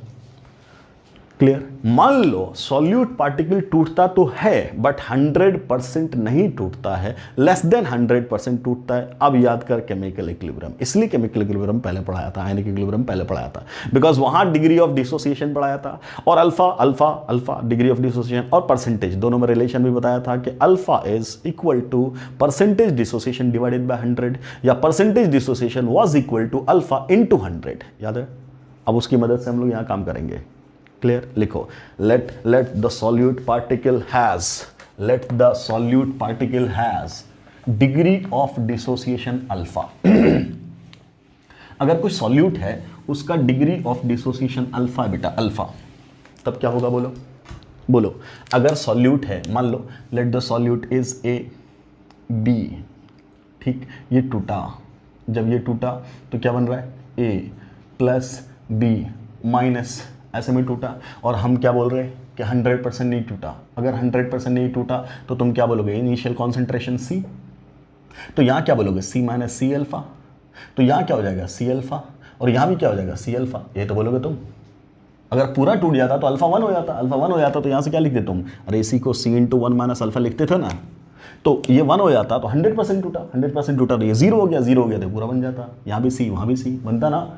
क्लियर? मान लो सॉल्यूट पार्टिकल टूटता तो है बट 100% नहीं टूटता है, लेस देन 100% टूटता है। अब याद कर केमिकल इक्विलिब्रियम, इसलिए केमिकल इक्विलिब्रियम पहले पढ़ाया था, आयनिक इक्विलिब्रियम पहले पढ़ाया था, बिकॉज वहां डिग्री ऑफ डिसोसिएशन पढ़ाया था, और alpha alpha alpha degree of dissociation और परसेंटेज दोनों में रिलेशन भी बताया था कि alpha is equal to percentage dissociation divided by 100, या percentage dissociation was equal to alpha into 100। याद है? अब उसकी मदद से हम लोग यहां काम करेंगे। क्लियर? लिखो, let the solute particle has degree of dissociation alpha. अगर कोई सॉल्यूट है उसका डिग्री ऑफ डिसोसिएशन अल्फा है बेटा, अल्फा, तब क्या होगा? बोलो बोलो। अगर सॉल्यूट है, मान लो let the solute is A B, ठीक, ये टूटा, जब ये टूटा तो क्या बन रहा है? ए प्लस बी माइनस, ऐसे में टूटा, और हम क्या बोल रहे हैं कि 100% नहीं टूटा। अगर 100% नहीं टूटा तो तुम क्या बोलोगे? इनिशियल कॉन्सेंट्रेशन सी, तो यहाँ क्या बोलोगे? सी माइनस सी अल्फा, तो यहाँ क्या हो जाएगा? सी अल्फा, और यहाँ भी क्या हो जाएगा? सी अल्फा, ये तो बोलोगे तुम। अगर पूरा टूट जाता तो अल्फा 1 हो जाता, अल्फा 1 हो जाता तो यहाँ से क्या लिखते तुम? अरे इसी को सी इंटू 1 माइनस अल्फा लिखते थे ना, तो ये 1 हो जाता तो 100% टूटा, 100% टूटा तो ये 0 हो गया, 0 हो गया तो पूरा बन जाता, यहाँ भी सी वहाँ भी सी बनता ना।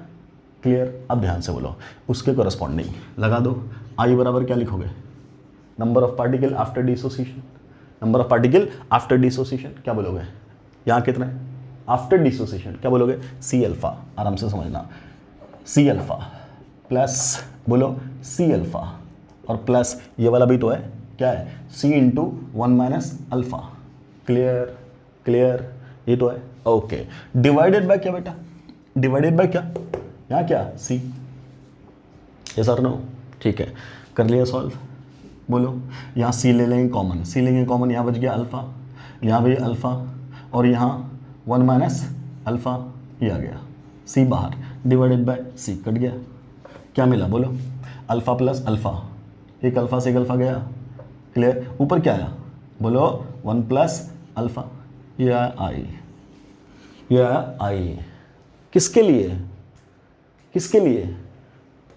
क्लियर? अब ध्यान से बोलो, उसके कोरस्पॉन्डिंग लगा दो। आई बराबर क्या लिखोगे? Number of particle after dissociation, number of particle after dissociation क्या बोलोगे? यहाँ कितना है आफ्टर डिसोसिएशन? क्या बोलोगे? C alpha. आराम से समझना, सी अल्फा प्लस, बोलो सी अल्फा, और प्लस ये वाला भी तो है, क्या है? C into 1 minus alpha. Clear? Clear? ये तो है। ओके, डिवाइडेड बाय क्या बेटा? डिवाइडेड बाय क्या? यहाँ क्या? सी। यस और नो? ठीक है, कर लिया सॉल्व। बोलो, यहाँ सी ले लेंगे कॉमन, सी लेंगे कॉमन, यहाँ बच गया अल्फ़ा, यहाँ भी अल्फ़ा, और यहाँ 1 माइनस अल्फ़ा, ये आ गया, सी बाहर, डिवाइडेड बाय सी, कट गया। क्या मिला? बोलो, अल्फ़ा प्लस अल्फ़ा, एक अल्फ़ा से एक अल्फ़ा गया। क्लियर? ऊपर क्या आया? बोलो 1 प्लस अल्फ़ा, ये आया आई, ये आया आई। किसके लिए? किसके लिए?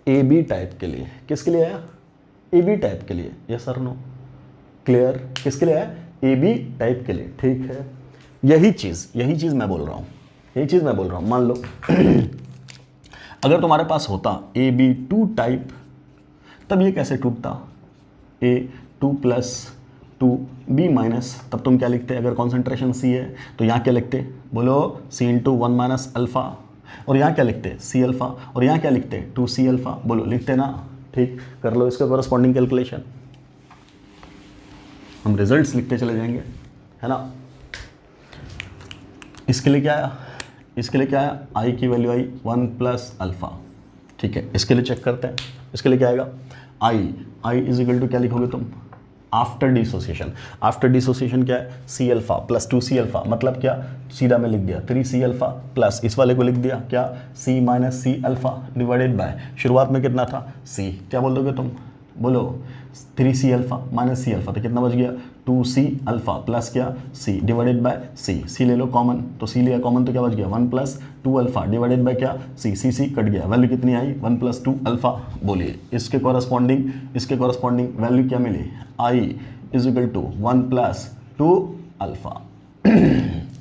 ए बी टाइप के लिए। किसके लिए आया? ए बी टाइप के लिए। Yes sir no? क्लियर? किसके लिए आया? ए बी टाइप के लिए। ठीक है, यही चीज़ मैं बोल रहा हूँ, यही चीज़ मैं बोल रहा हूँ। मान लो अगर तुम्हारे पास होता ए बी 2 टाइप, तब ये कैसे टूटता? ए 2 प्लस 2 बी माइनस, तब तुम क्या लिखते? अगर कॉन्सेंट्रेशन सी है तो यहाँ क्या लिखते? बोलो सी इंटू 1 माइनस अल्फ़ा, और यहाँ क्या लिखते? सी अल्फ़ा, और यहाँ क्या लिखते? 2C alpha. बोलो, लिखते ना? ठीक, कर लो इसका कॉरस्पॉन्डिंग कैलकुलेशन, हम रिजल्ट्स लिखते चले जाएंगे, है ना। इसके लिए क्या आया? इसके लिए क्या आया? आई की वैल्यू आई 1 प्लस अल्फ़ा। ठीक है, इसके लिए चेक करते हैं, इसके लिए क्या आएगा? आई इज इक्वल टू क्या लिखोगे तुम? After dissociation. आफ्टर डिसोसिएशन क्या है, C alpha plus 2c alpha, मतलब क्या, सीधा में लिख दिया 3c अल्फा प्लस इस वाले को लिख दिया क्या, c minus C alpha divided by, शुरुआत में कितना था c, क्या बोल दोगे तुम, बोलो 3c alpha minus C alpha, तो कितना बच गया 2c अल्फा प्लस क्या c डिवाइडेड बाय c ले लो कॉमन, तो c लिया कॉमन तो क्या बच गया 1 प्लस 2 अल्फा डिवाइडेड बाय क्या c कट गया, वैल्यू कितनी आई 1 प्लस 2 अल्फा। बोलिए इसके कॉरस्पॉन्डिंग वैल्यू क्या मिली, i is equal to 1 plus 2 alpha.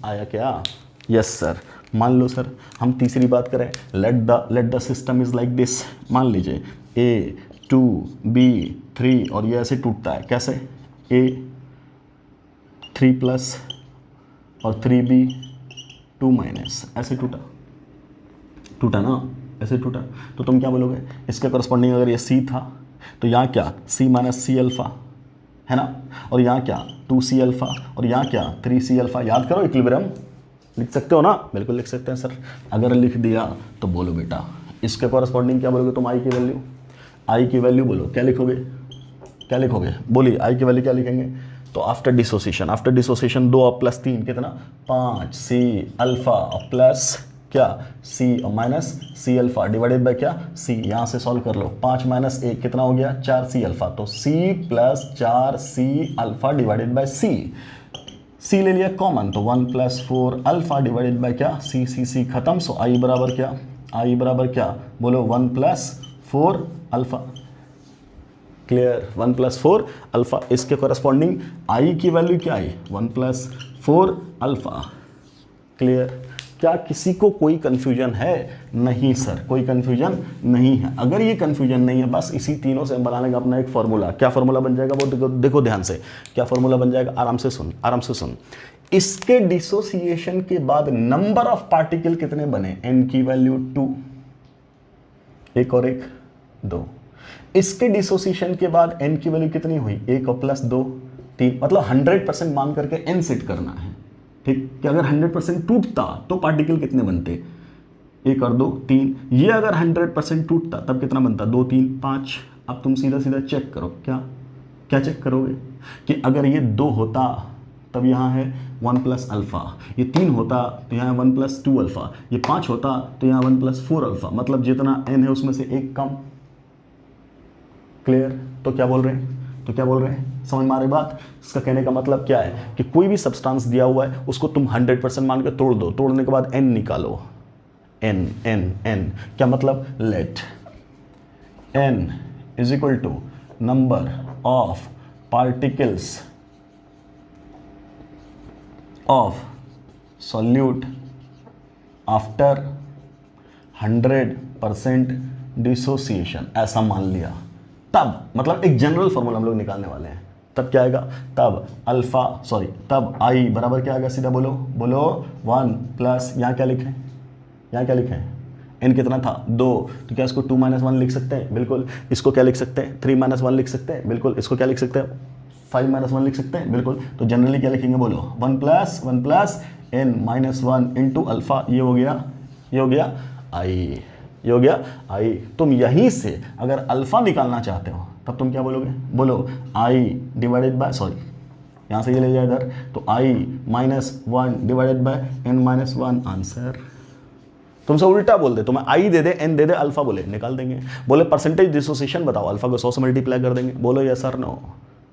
आया क्या, यस सर। मान लो सर हम तीसरी बात करें, let the system is like this, मान लीजिए a 2 b 3 और ये ऐसे टूटता है, कैसे a 3 प्लस और 3b 2 माइनस, ऐसे टूटा ना, ऐसे टूटा, तो तुम क्या बोलोगे, इसके करस्पॉन्डिंग अगर ये c था तो यहाँ क्या c माइनस सी अल्फा है ना, और यहाँ क्या 2c अल्फा और यहाँ क्या 3c अल्फा, याद करो इक्विलिब्रियम लिख सकते हो ना, बिल्कुल लिख सकते हैं सर। अगर लिख दिया तो बोलो बेटा इसके कॉरस्पॉन्डिंग क्या बोलोगे तुम, आई की वैल्यू बोलो, क्या लिखोगे बोलिए, आई की वैल्यू क्या लिखेंगे, तो आफ्टर डिसोसिएशन 2 और प्लस 3 कितना 5c अल्फा और प्लस क्या c और minus C alpha divided by क्या c, यहाँ से सॉल्व कर लो, 5 माइनस 1 कितना हो गया 4c अल्फा, तो c plus 4c alpha divided bye c ले लिया कॉमन, तो 1 प्लस 4 अल्फा डिवाइडेड बाय क्या c खत्म, सो i बराबर क्या बोलो 1 plus 4 alpha, clear, 1 plus 4 alpha. इसके कॉरस्पॉन्डिंग i की वैल्यू क्या आई 1 प्लस 4 अल्फा, क्लियर। क्या किसी को कोई कंफ्यूजन है, नहीं सर कोई कंफ्यूजन नहीं है। अगर ये कंफ्यूजन नहीं है, बस इसी तीनों से बनाने का अपना एक फॉर्मूला, क्या फॉर्मूला बन जाएगा वो देखो ध्यान से, क्या फॉर्मूला बन जाएगा, आराम से सुन। इसके डिसोसिएशन के बाद नंबर ऑफ पार्टिकल कितने बने, n की वैल्यू 2, एक और एक 2। इसके डिसोसिएशन के बाद n की वैल्यू कितनी हुई, 1 और प्लस 2 3, मतलब 100% मान करके n सेट करना है, ठीक, कि अगर 100% टूटता तो पार्टिकल कितने बनते, 1 और 2 3, ये अगर 100% टूटता तब कितना बनता 2 3 5। अब तुम सीधा चेक करो, क्या चेक करोगे कि अगर ये 2 होता तब यहाँ है 1 प्लस अल्फा, ये 3 होता तो यहाँ 1 प्लस 2 अल्फा, ये 5 होता तो यहाँ 1 प्लस 4 अल्फा, मतलब जितना n है उसमें से एक कम, क्लियर। तो क्या बोल रहे हैं समझ में आ रही बात। इसका कहने का मतलब क्या है कि कोई भी सब्सटेंस दिया हुआ है उसको तुम 100% मान के तोड़ दो, तोड़ने के बाद n निकालो, n क्या मतलब, let n is equal to number of particles of solute after 100% dissociation, ऐसा मान लिया, तब मतलब एक जनरल फॉर्मूला हम लोग निकालने वाले हैं, तब क्या आएगा, तब i बराबर क्या आएगा, सीधा बोलो 1 प्लस यहाँ क्या लिखें n कितना था 2, तो क्या इसको 2 माइनस 1 लिख सकते हैं, बिल्कुल। इसको क्या लिख सकते हैं 3 माइनस 1 लिख सकते हैं, बिल्कुल। इसको क्या लिख सकते हैं 5 माइनस 1 लिख सकते हैं, बिल्कुल। तो जनरली क्या लिखेंगे, बोलो 1 plus n minus 1 into alpha, ये हो गया i। तुम यहीं से अगर अल्फा निकालना चाहते हो तब तुम क्या बोलोगे, बोलो i डिवाइडेड बाय, यहाँ से ये ले जाए इधर, तो i minus 1 divided by n minus 1, answer. तुमसे उल्टा बोल दे, तुम्हें i they they n they they alpha बोले, निकाल देंगे। बोले परसेंटेज डिसोसिएशन बताओ, अल्फा को 100 से मल्टीप्लाई कर देंगे, बोलो यस और नो,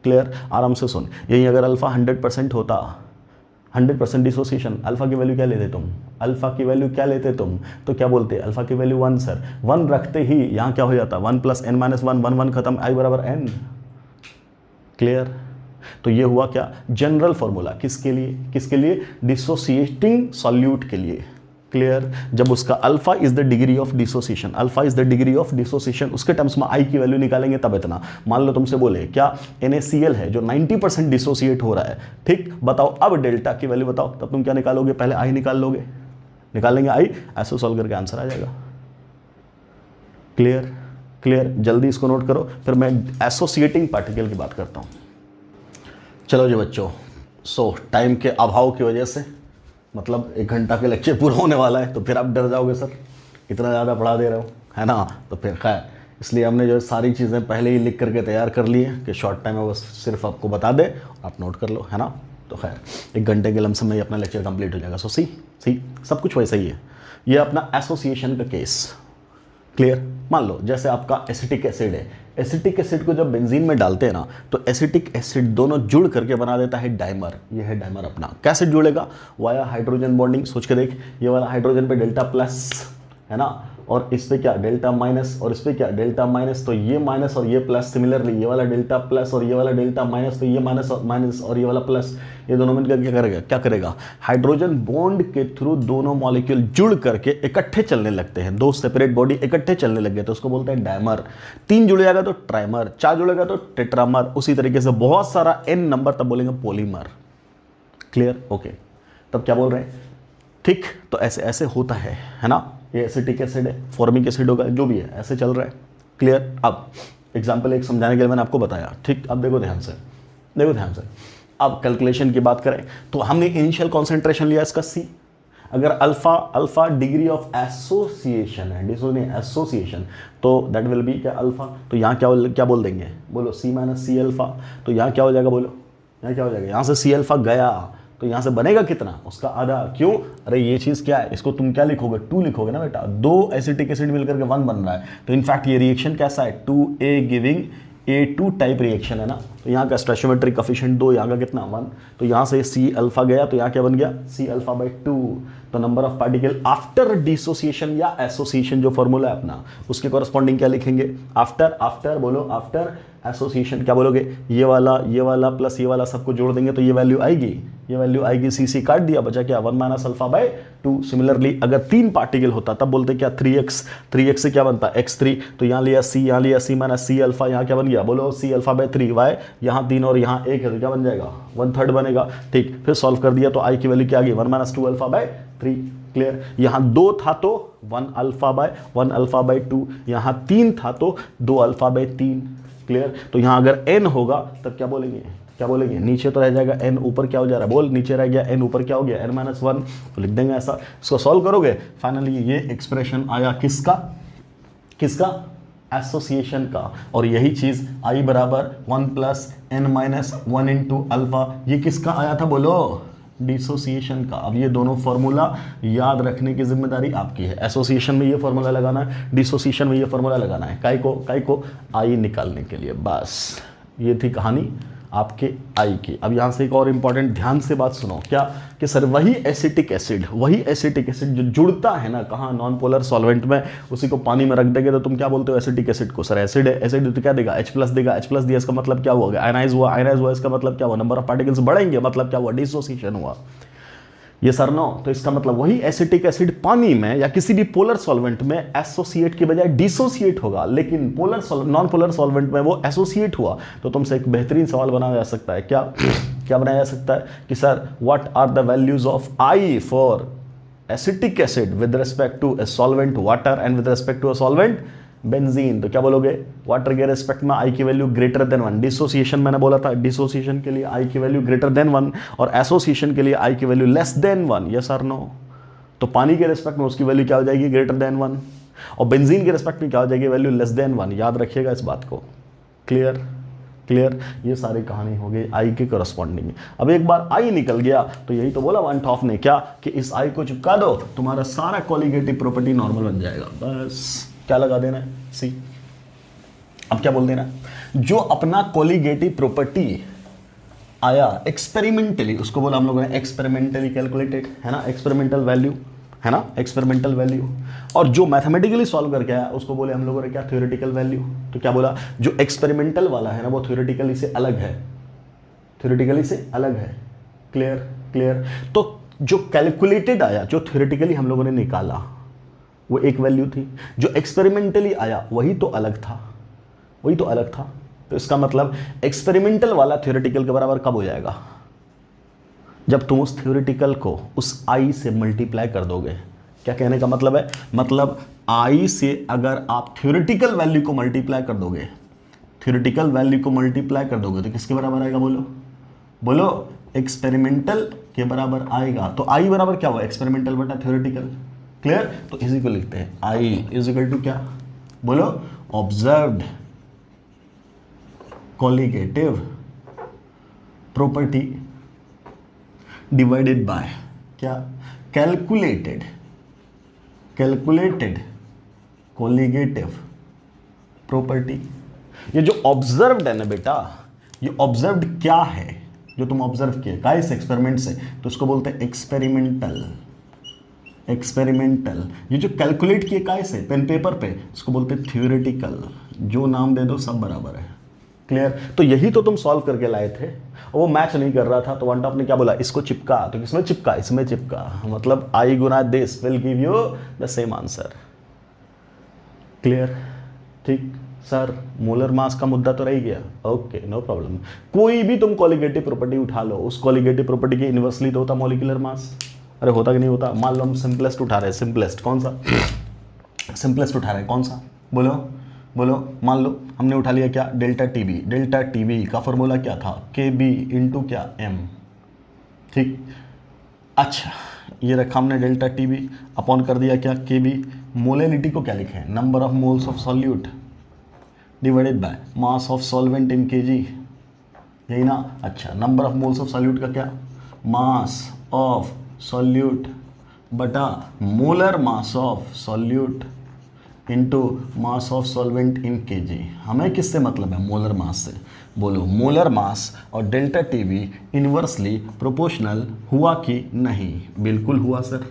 क्लियर। आराम से सुन, यही अगर अल्फा 100% होता, 100% डिसोसिएशन, अल्फा की वैल्यू क्या लेते तुम, तो क्या बोलते, अल्फा की वैल्यू 1 सर, 1 रखते ही यहाँ क्या हो जाता 1 प्लस n माइनस 1, 1 खत्म, i बराबर n, क्लियर। तो ये हुआ क्या, जनरल फॉर्मूला, किसके लिए डिसोसिएटिंग सॉल्यूट के लिए, क्लियर। जब उसका alpha is the degree of dissociation, उसके टर्म्स में i की वैल्यू निकालेंगे तब इतना। मान लो तुमसे बोले क्या NaCl है जो 90% डिसोसिएट हो रहा है, ठीक, बताओ अब डेल्टा की वैल्यू बताओ, तब तुम क्या निकालोगे, पहले i निकाल लेंगे i, ऐसे सॉल्व करके आंसर आ जाएगा, क्लियर। जल्दी इसको नोट करो, फिर मैं एसोसिएटिंग पार्टिकल की बात करता हूँ। चलो जी बच्चों, सो टाइम के अभाव की वजह से मतलब 1 घंटा के लेक्चर पूरा होने वाला है, तो फिर आप डर जाओगे सर इतना ज़्यादा पढ़ा दे रहे हो, है ना, तो फिर खैर इसलिए हमने जो सारी चीज़ें पहले ही लिख करके तैयार कर ली है कि शॉर्ट टाइम में बस सिर्फ आपको बता दे, आप नोट कर लो, है ना। तो खैर 1 घंटे के लमसम में ही अपना लेक्चर कंप्लीट हो जाएगा। सो सी सब कुछ वैसा ही है। ये अपना एसोसिएशन का केस क्लियर। मान लो जैसे आपका एसिटिक एसिड है, एसिटिक एसिड को जब बेंजीन में डालते हैं ना तो एसिटिक एसिड दोनों जुड़ करके बना देता है डाइमर। ये है डाइमर अपना। कैसे जुड़ेगा? Via hydrogen bonding. सोच के देख, ये वाला हाइड्रोजन पे डेल्टा प्लस है ना, और इस पे क्या डेल्टा माइनस, और इस पे क्या डेल्टा माइनस, तो ये माइनस और ये प्लस। सिमिलरली ये वाला डेल्टा प्लस और ये वाला डेल्टा माइनस, तो ये माइनस और ये वाला प्लस। ये दोनों मिलकर क्या करेगा? हाइड्रोजन बॉन्ड के थ्रू दोनों मॉलिक्यूल जुड़ करके इकट्ठे चलने लगते हैं। 2 सेपरेट बॉडी इकट्ठे चलने लग गए तो उसको बोलते हैं डायमर। 3 जुड़ जाएगा तो ट्राइमर, 4 जुड़ेगा तो टेट्रामर। उसी तरीके से बहुत सारा n नंबर तब बोलेंगे पॉलीमर। क्लियर? ओके, तब क्या बोल रहे हैं? ठीक, तो ऐसे ऐसे होता है ना। ये एसिटिक एसिड है, फॉर्मिक एसिड होगा, जो भी है ऐसे चल रहा है। क्लियर? अब एग्जाम्पल एक समझाने के लिए मैंने आपको बताया। ठीक, अब देखो ध्यान से, देखो ध्यान से। अब कैलकुलेशन की बात करें तो हमने इनिशियल कॉन्सेंट्रेशन लिया इसका C। अगर अल्फा डिग्री ऑफ एसोसिएशन है, एसोसिएशन, तो दैट विल बी क्या? अल्फा। तो यहाँ क्या बोल देंगे? बोलो C माइनस C अल्फा। तो यहाँ क्या हो जाएगा? बोलो यहाँ क्या हो जाएगा? यहाँ से C अल्फा गया तो यहाँ से बनेगा कितना? उसका आधा। क्यों? अरे ये चीज़ क्या है? इसको तुम क्या लिखोगे? 2 लिखोगे ना बेटा। 2 एसिटिक एसिड मिलकर के 1 बन रहा है। तो इनफैक्ट ये रिएक्शन कैसा है? 2A giving A2 type reaction है ना। तो यहाँ का स्टोइचियोमेट्रिक कोफिशिएंट 2, यहाँ का कितना? 1। तो यहाँ से C अल्फा गया तो यहाँ क्या बन गया? C alpha by 2। तो number of particle after dissociation या एसोसिएशन जो फॉर्मूला है अपना, उसके कॉरस्पॉन्डिंग क्या लिखेंगे? आफ्टर बोलो, आफ्टर एसोसिएशन क्या बोलोगे? ये वाला प्लस ये वाला सबको जोड़ देंगे तो ये वैल्यू आएगी, ये वैल्यू आएगी। C काट दिया, बचा क्या? 1 माइनस अल्फा बाई 2। सिमिलरली अगर 3 पार्टिकल होता तब बोलते क्या? 3x से क्या बनता? x3। तो यहाँ लिया C माइनस C अल्फा, यहाँ क्या बन गया? बोलो C अल्फा बाई 3। वाई यहाँ 3 और यहाँ 1 है तो क्या बन जाएगा? 1/3 बनेगा। ठीक, फिर सॉल्व कर दिया तो I की वैल्यू क्या आ गई? 1 माइनस 2 अल्फा बाई 3। क्लियर? यहाँ 2 था तो 1 अल्फा बाई 2, यहाँ 3 था तो 2 अल्फा बाई 3। क्लियर? तो यहाँ अगर n होगा तब क्या बोलेंगे? नीचे तो रह जाएगा n, ऊपर क्या हो जा रहा है? बोल, नीचे रह गया n, ऊपर क्या हो गया? n minus 1। तो लिख देंगे ऐसा। इसको सॉल्व करोगे, फाइनली ये एक्सप्रेशन आया किसका? एसोसिएशन का। और यही चीज I बराबर 1 plus n minus 1 into alpha, ये किसका आया था? बोलो, डिसोसिएशन का। अब ये दोनों फॉर्मूला याद रखने की जिम्मेदारी आपकी है। एसोसिएशन में ये फॉर्मूला लगाना है, डिसोसिएशन में ये फॉर्मूला लगाना है। काय को? आई निकालने के लिए। बस ये थी कहानी आपके आई की। अब यहाँ से एक और इम्पॉर्टेंट ध्यान से बात सुनो। क्या? कि सर वही एसिटिक एसिड जो जुड़ता है ना, कहाँ? नॉन पोलर सॉल्वेंट में, उसी को पानी में रख देंगे तो तुम क्या बोलते हो एसिटिक एसिड को? सर एसिड है, एसिड तो क्या देगा? H प्लस देगा। H प्लस दिया इसका मतलब क्या हुआ? आयनाइज हुआ। इसका मतलब क्या हुआ? नंबर ऑफ पार्टिकल्स बढ़ेंगे, मतलब क्या हुआ? डिसोसिएशन हुआ। ये सर नो, तो इसका मतलब वही एसिटिक एसिड पानी में या किसी भी पोलर सॉल्वेंट में एसोसिएट के बजाय डिसोसिएट होगा, लेकिन नॉन पोलर सॉल्वेंट में वो एसोसिएट हुआ। तो तुमसे एक बेहतरीन सवाल बनाया जा सकता है। क्या बनाया जा सकता है? कि sir what are the values of I for acetic acid with respect to a solvent water and with respect to a solvent benzene? तो क्या बोलोगे? वाटर के रेस्पेक्ट में I की वैल्यू ग्रेटर देन 1। डिसोसिएशन मैंने बोला था, डिसोसिएशन के लिए I की वैल्यू ग्रेटर देन 1 और एसोसिएशन के लिए I की वैल्यू लेस देन 1। यस और नो? तो पानी के रेस्पेक्ट में उसकी वैल्यू क्या हो जाएगी? Greater than 1। और बेंजीन के रेस्पेक्ट में क्या हो जाएगी? Value less than 1। याद रखिएगा इस बात को। क्लियर? ये सारी कहानी हो गई I के करस्पॉन्डिंग। अब एक बार I निकल गया तो यही तो बोला वन टॉफ ने, क्या? कि इस I को चिपका दो, तुम्हारा सारा कोलिगेटिव प्रॉपर्टी नॉर्मल बन जाएगा। बस क्या लगा देना है? C। अब क्या बोल देना है? जो अपना कोलिगेटिव प्रॉपर्टी आया एक्सपेरिमेंटली, उसको बोला हम लोगों ने एक्सपेरिमेंटली कैलकुलेटेड, है ना? एक्सपेरिमेंटल वैल्यू, है ना? Experimental value. और जो मैथमेटिकली सॉल्व करके आया उसको बोले हम लोगों ने क्या? Theoretical value. तो क्या बोला? जो एक्सपेरिमेंटल वाला है ना वो थ्योरेटिकली से अलग है। क्लियर? तो जो कैलकुलेटेड आया, जो थ्योरेटिकली हम लोगों ने निकाला, वो एक वैल्यू थी। जो एक्सपेरिमेंटली आया वही तो अलग था। तो इसका मतलब एक्सपेरिमेंटल वाला थ्योरेटिकल के बराबर कब हो जाएगा? जब तुम उस थ्योरेटिकल को उस I से मल्टीप्लाई कर दोगे। क्या कहने का मतलब है? मतलब I से अगर आप थ्योरेटिकल वैल्यू को मल्टीप्लाई कर दोगे, तो किसके बराबर आएगा? बोलो, एक्सपेरिमेंटल के बराबर आएगा। तो I बराबर क्या हुआ? एक्सपेरिमेंटल बटा थ्योरेटिकल। क्लियर? तो इसी को लिखते हैं I इज इक्वल टू क्या? बोलो, observed colligative property divided by क्या, कैलकुलेटेड कॉलिगेटिव प्रॉपर्टी। ये जो ऑब्जर्व्ड है ना बेटा, ये ऑब्जर्व्ड क्या है, जो तुम ऑब्जर्व किए का इस एक्सपेरिमेंट से, तो उसको बोलते हैं एक्सपेरिमेंटल। ये जो कैलकुलेट किए काय से पेन पेपर पे, इसको बोलते हैं थ्योरेटिकल। जो नाम दे दो सब बराबर है। क्लियर? तो यही तो तुम सॉल्व करके लाए थे, वो मैच नहीं कर रहा था, तो वन टॉप ने क्या बोला, इसको चिपका, तो किसमें चिपका, इसमें चिपका, मतलब आई गुना this will give you the same answer. Clear? ठीक सर, मोलर मास का मुद्दा तो रह गया, ओके नो प्रॉब्लम। कोई भी तुम कॉलिगेटिव प्रॉपर्टी उठा लो, उस कॉलिगेटिव प्रॉपर्टी के इन्वर्सली तो होता मॉलिक्यूलर मास। अरे होता कि नहीं होता? मान लो हम सिंपलेस्ट उठा रहे हैं, सिंपलेस्ट कौन सा, सिंपलेस्ट उठा रहे हैं कौन सा, बोलो बोलो। मान लो हमने उठा लिया क्या, डेल्टा टीबी का फॉर्मूला क्या था, के बी इंटू क्या, एम। ठीक, अच्छा ये रखा हमने डेल्टा टीबी अपॉन कर दिया क्या, के बी। मोलेनिटी को क्या लिखे हैं, number of moles of solute divided by mass of solvent in KG, यही ना। अच्छा, number of moles of solute का क्या, मास ऑफ सॉल्यूट बटा molar mass of solute into mass of solvent in KG. हमें किससे मतलब है, मोलर मास से। बोलो मोलर मास और डेल्टा टीवी इनवर्सली प्रोपोर्शनल हुआ कि नहीं? बिल्कुल हुआ सर।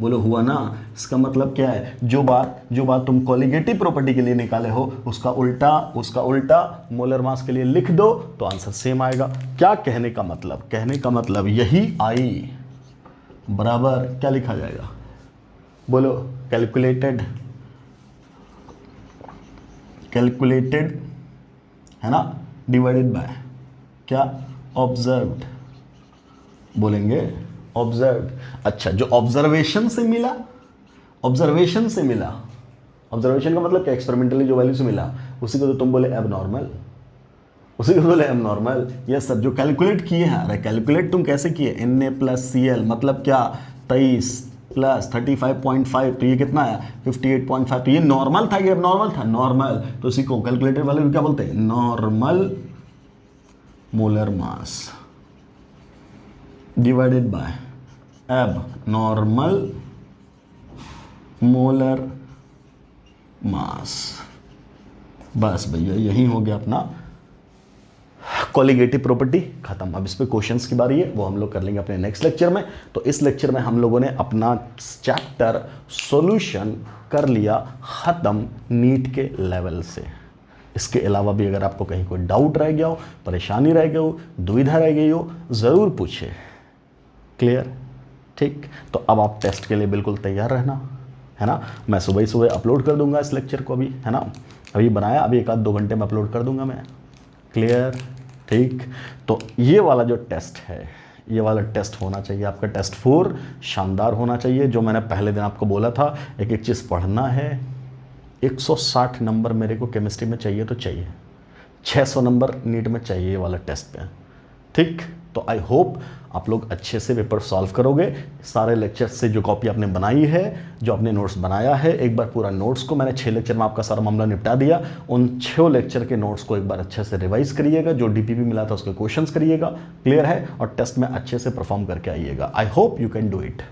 बोलो हुआ ना। इसका मतलब क्या है, जो बात तुम कॉलिगेटिव प्रॉपर्टी के लिए निकाले हो, उसका उल्टा मोलर मास के लिए लिख दो तो आंसर सेम आएगा। क्या कहने का मतलब यही आई बराबर क्या लिखा जाएगा, बोलो कैलकुलेटेड है ना, डिवाइडेड बाय क्या, ऑब्जर्व्ड। बोलेंगे ऑब्जर्व्ड। अच्छा, जो ऑब्जर्वेशन से मिला, ऑब्जर्वेशन का मतलब क्या, एक्सपेरिमेंटली जो वैल्यू से मिला, उसी को तो तुम बोले एबनॉर्मल। यस सर, जो कैलकुलेट किए हैं, अरे कैलकुलेट तुम कैसे किए, Na+Cl मतलब क्या, 23 + 35.5, तो ये कितना है 58.5। तो ये नॉर्मल था कि एबनॉर्मल था, नॉर्मल। तो इसी को कैलकुलेटेड वैल्यू क्या बोलते हैं, normal molar mass divided by abnormal molar मास। बस भैया यही हो गया अपना कॉलिगेटिव प्रॉपर्टी खत्म। अब इस पे क्वेश्चंस की बारी है, वो हम लोग कर लेंगे अपने नेक्स्ट लेक्चर में। तो इस लेक्चर में हम लोगों ने अपना चैप्टर सॉल्यूशन कर लिया खत्म नीट के लेवल से। इसके अलावा भी अगर आपको कहीं कोई डाउट रह गया हो, परेशानी रह गया हो, दुविधा रह गई हो, ज़रूर पूछे। क्लियर? ठीक, तो अब आप टेस्ट के लिए बिल्कुल तैयार रहना, है ना। मैं सुबह ही सुबह अपलोड कर दूंगा इस लेक्चर को, अभी है ना, अभी बनाया, अभी 1-2 घंटे में अपलोड कर दूंगा मैं। क्लियर? ठीक, तो ये वाला जो टेस्ट है, ये वाला टेस्ट होना चाहिए आपका टेस्ट 4 शानदार होना चाहिए। जो मैंने पहले दिन आपको बोला था, एक एक चीज़ पढ़ना है। 160 नंबर मेरे को केमिस्ट्री में चाहिए तो चाहिए, 600 नंबर नीट में चाहिए ये वाला टेस्ट पे। ठीक, तो आई होप आप लोग अच्छे से पेपर सॉल्व करोगे। सारे लेक्चर्स से जो कॉपी आपने बनाई है, जो आपने नोट्स बनाया है, एक बार पूरा नोट्स को, मैंने 6 लेक्चर में आपका सारा मामला निपटा दिया, उन 6 लेक्चर के नोट्स को एक बार अच्छे से रिवाइज करिएगा। जो डीपीपी मिला था उसके क्वेश्चंस करिएगा। क्लियर है? और टेस्ट में अच्छे से परफॉर्म करके आइएगा। I hope you can do it.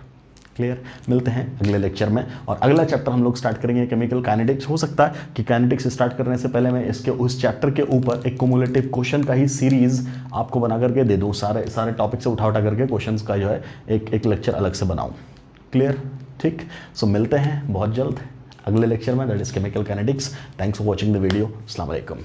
Clear? मिलते हैं अगले लेक्चर में, और अगला चैप्टर हम लोग स्टार्ट करेंगे केमिकल काइनेटिक्स। हो सकता है कि काइनेटिक्स स्टार्ट करने से पहले मैं इसके उस चैप्टर के ऊपर एक कुमुलेटिव क्वेश्चन का ही सीरीज आपको बना करके दे दूँ। सारे टॉपिक से उठा करके क्वेश्चंस का जो है एक लेक्चर अलग से बनाऊँ। क्लियर? ठीक, सो मिलते हैं बहुत जल्द अगले लेक्चर में, that is chemical kinetics. Thanks for watching the video. अस्सलाम वालेकुम।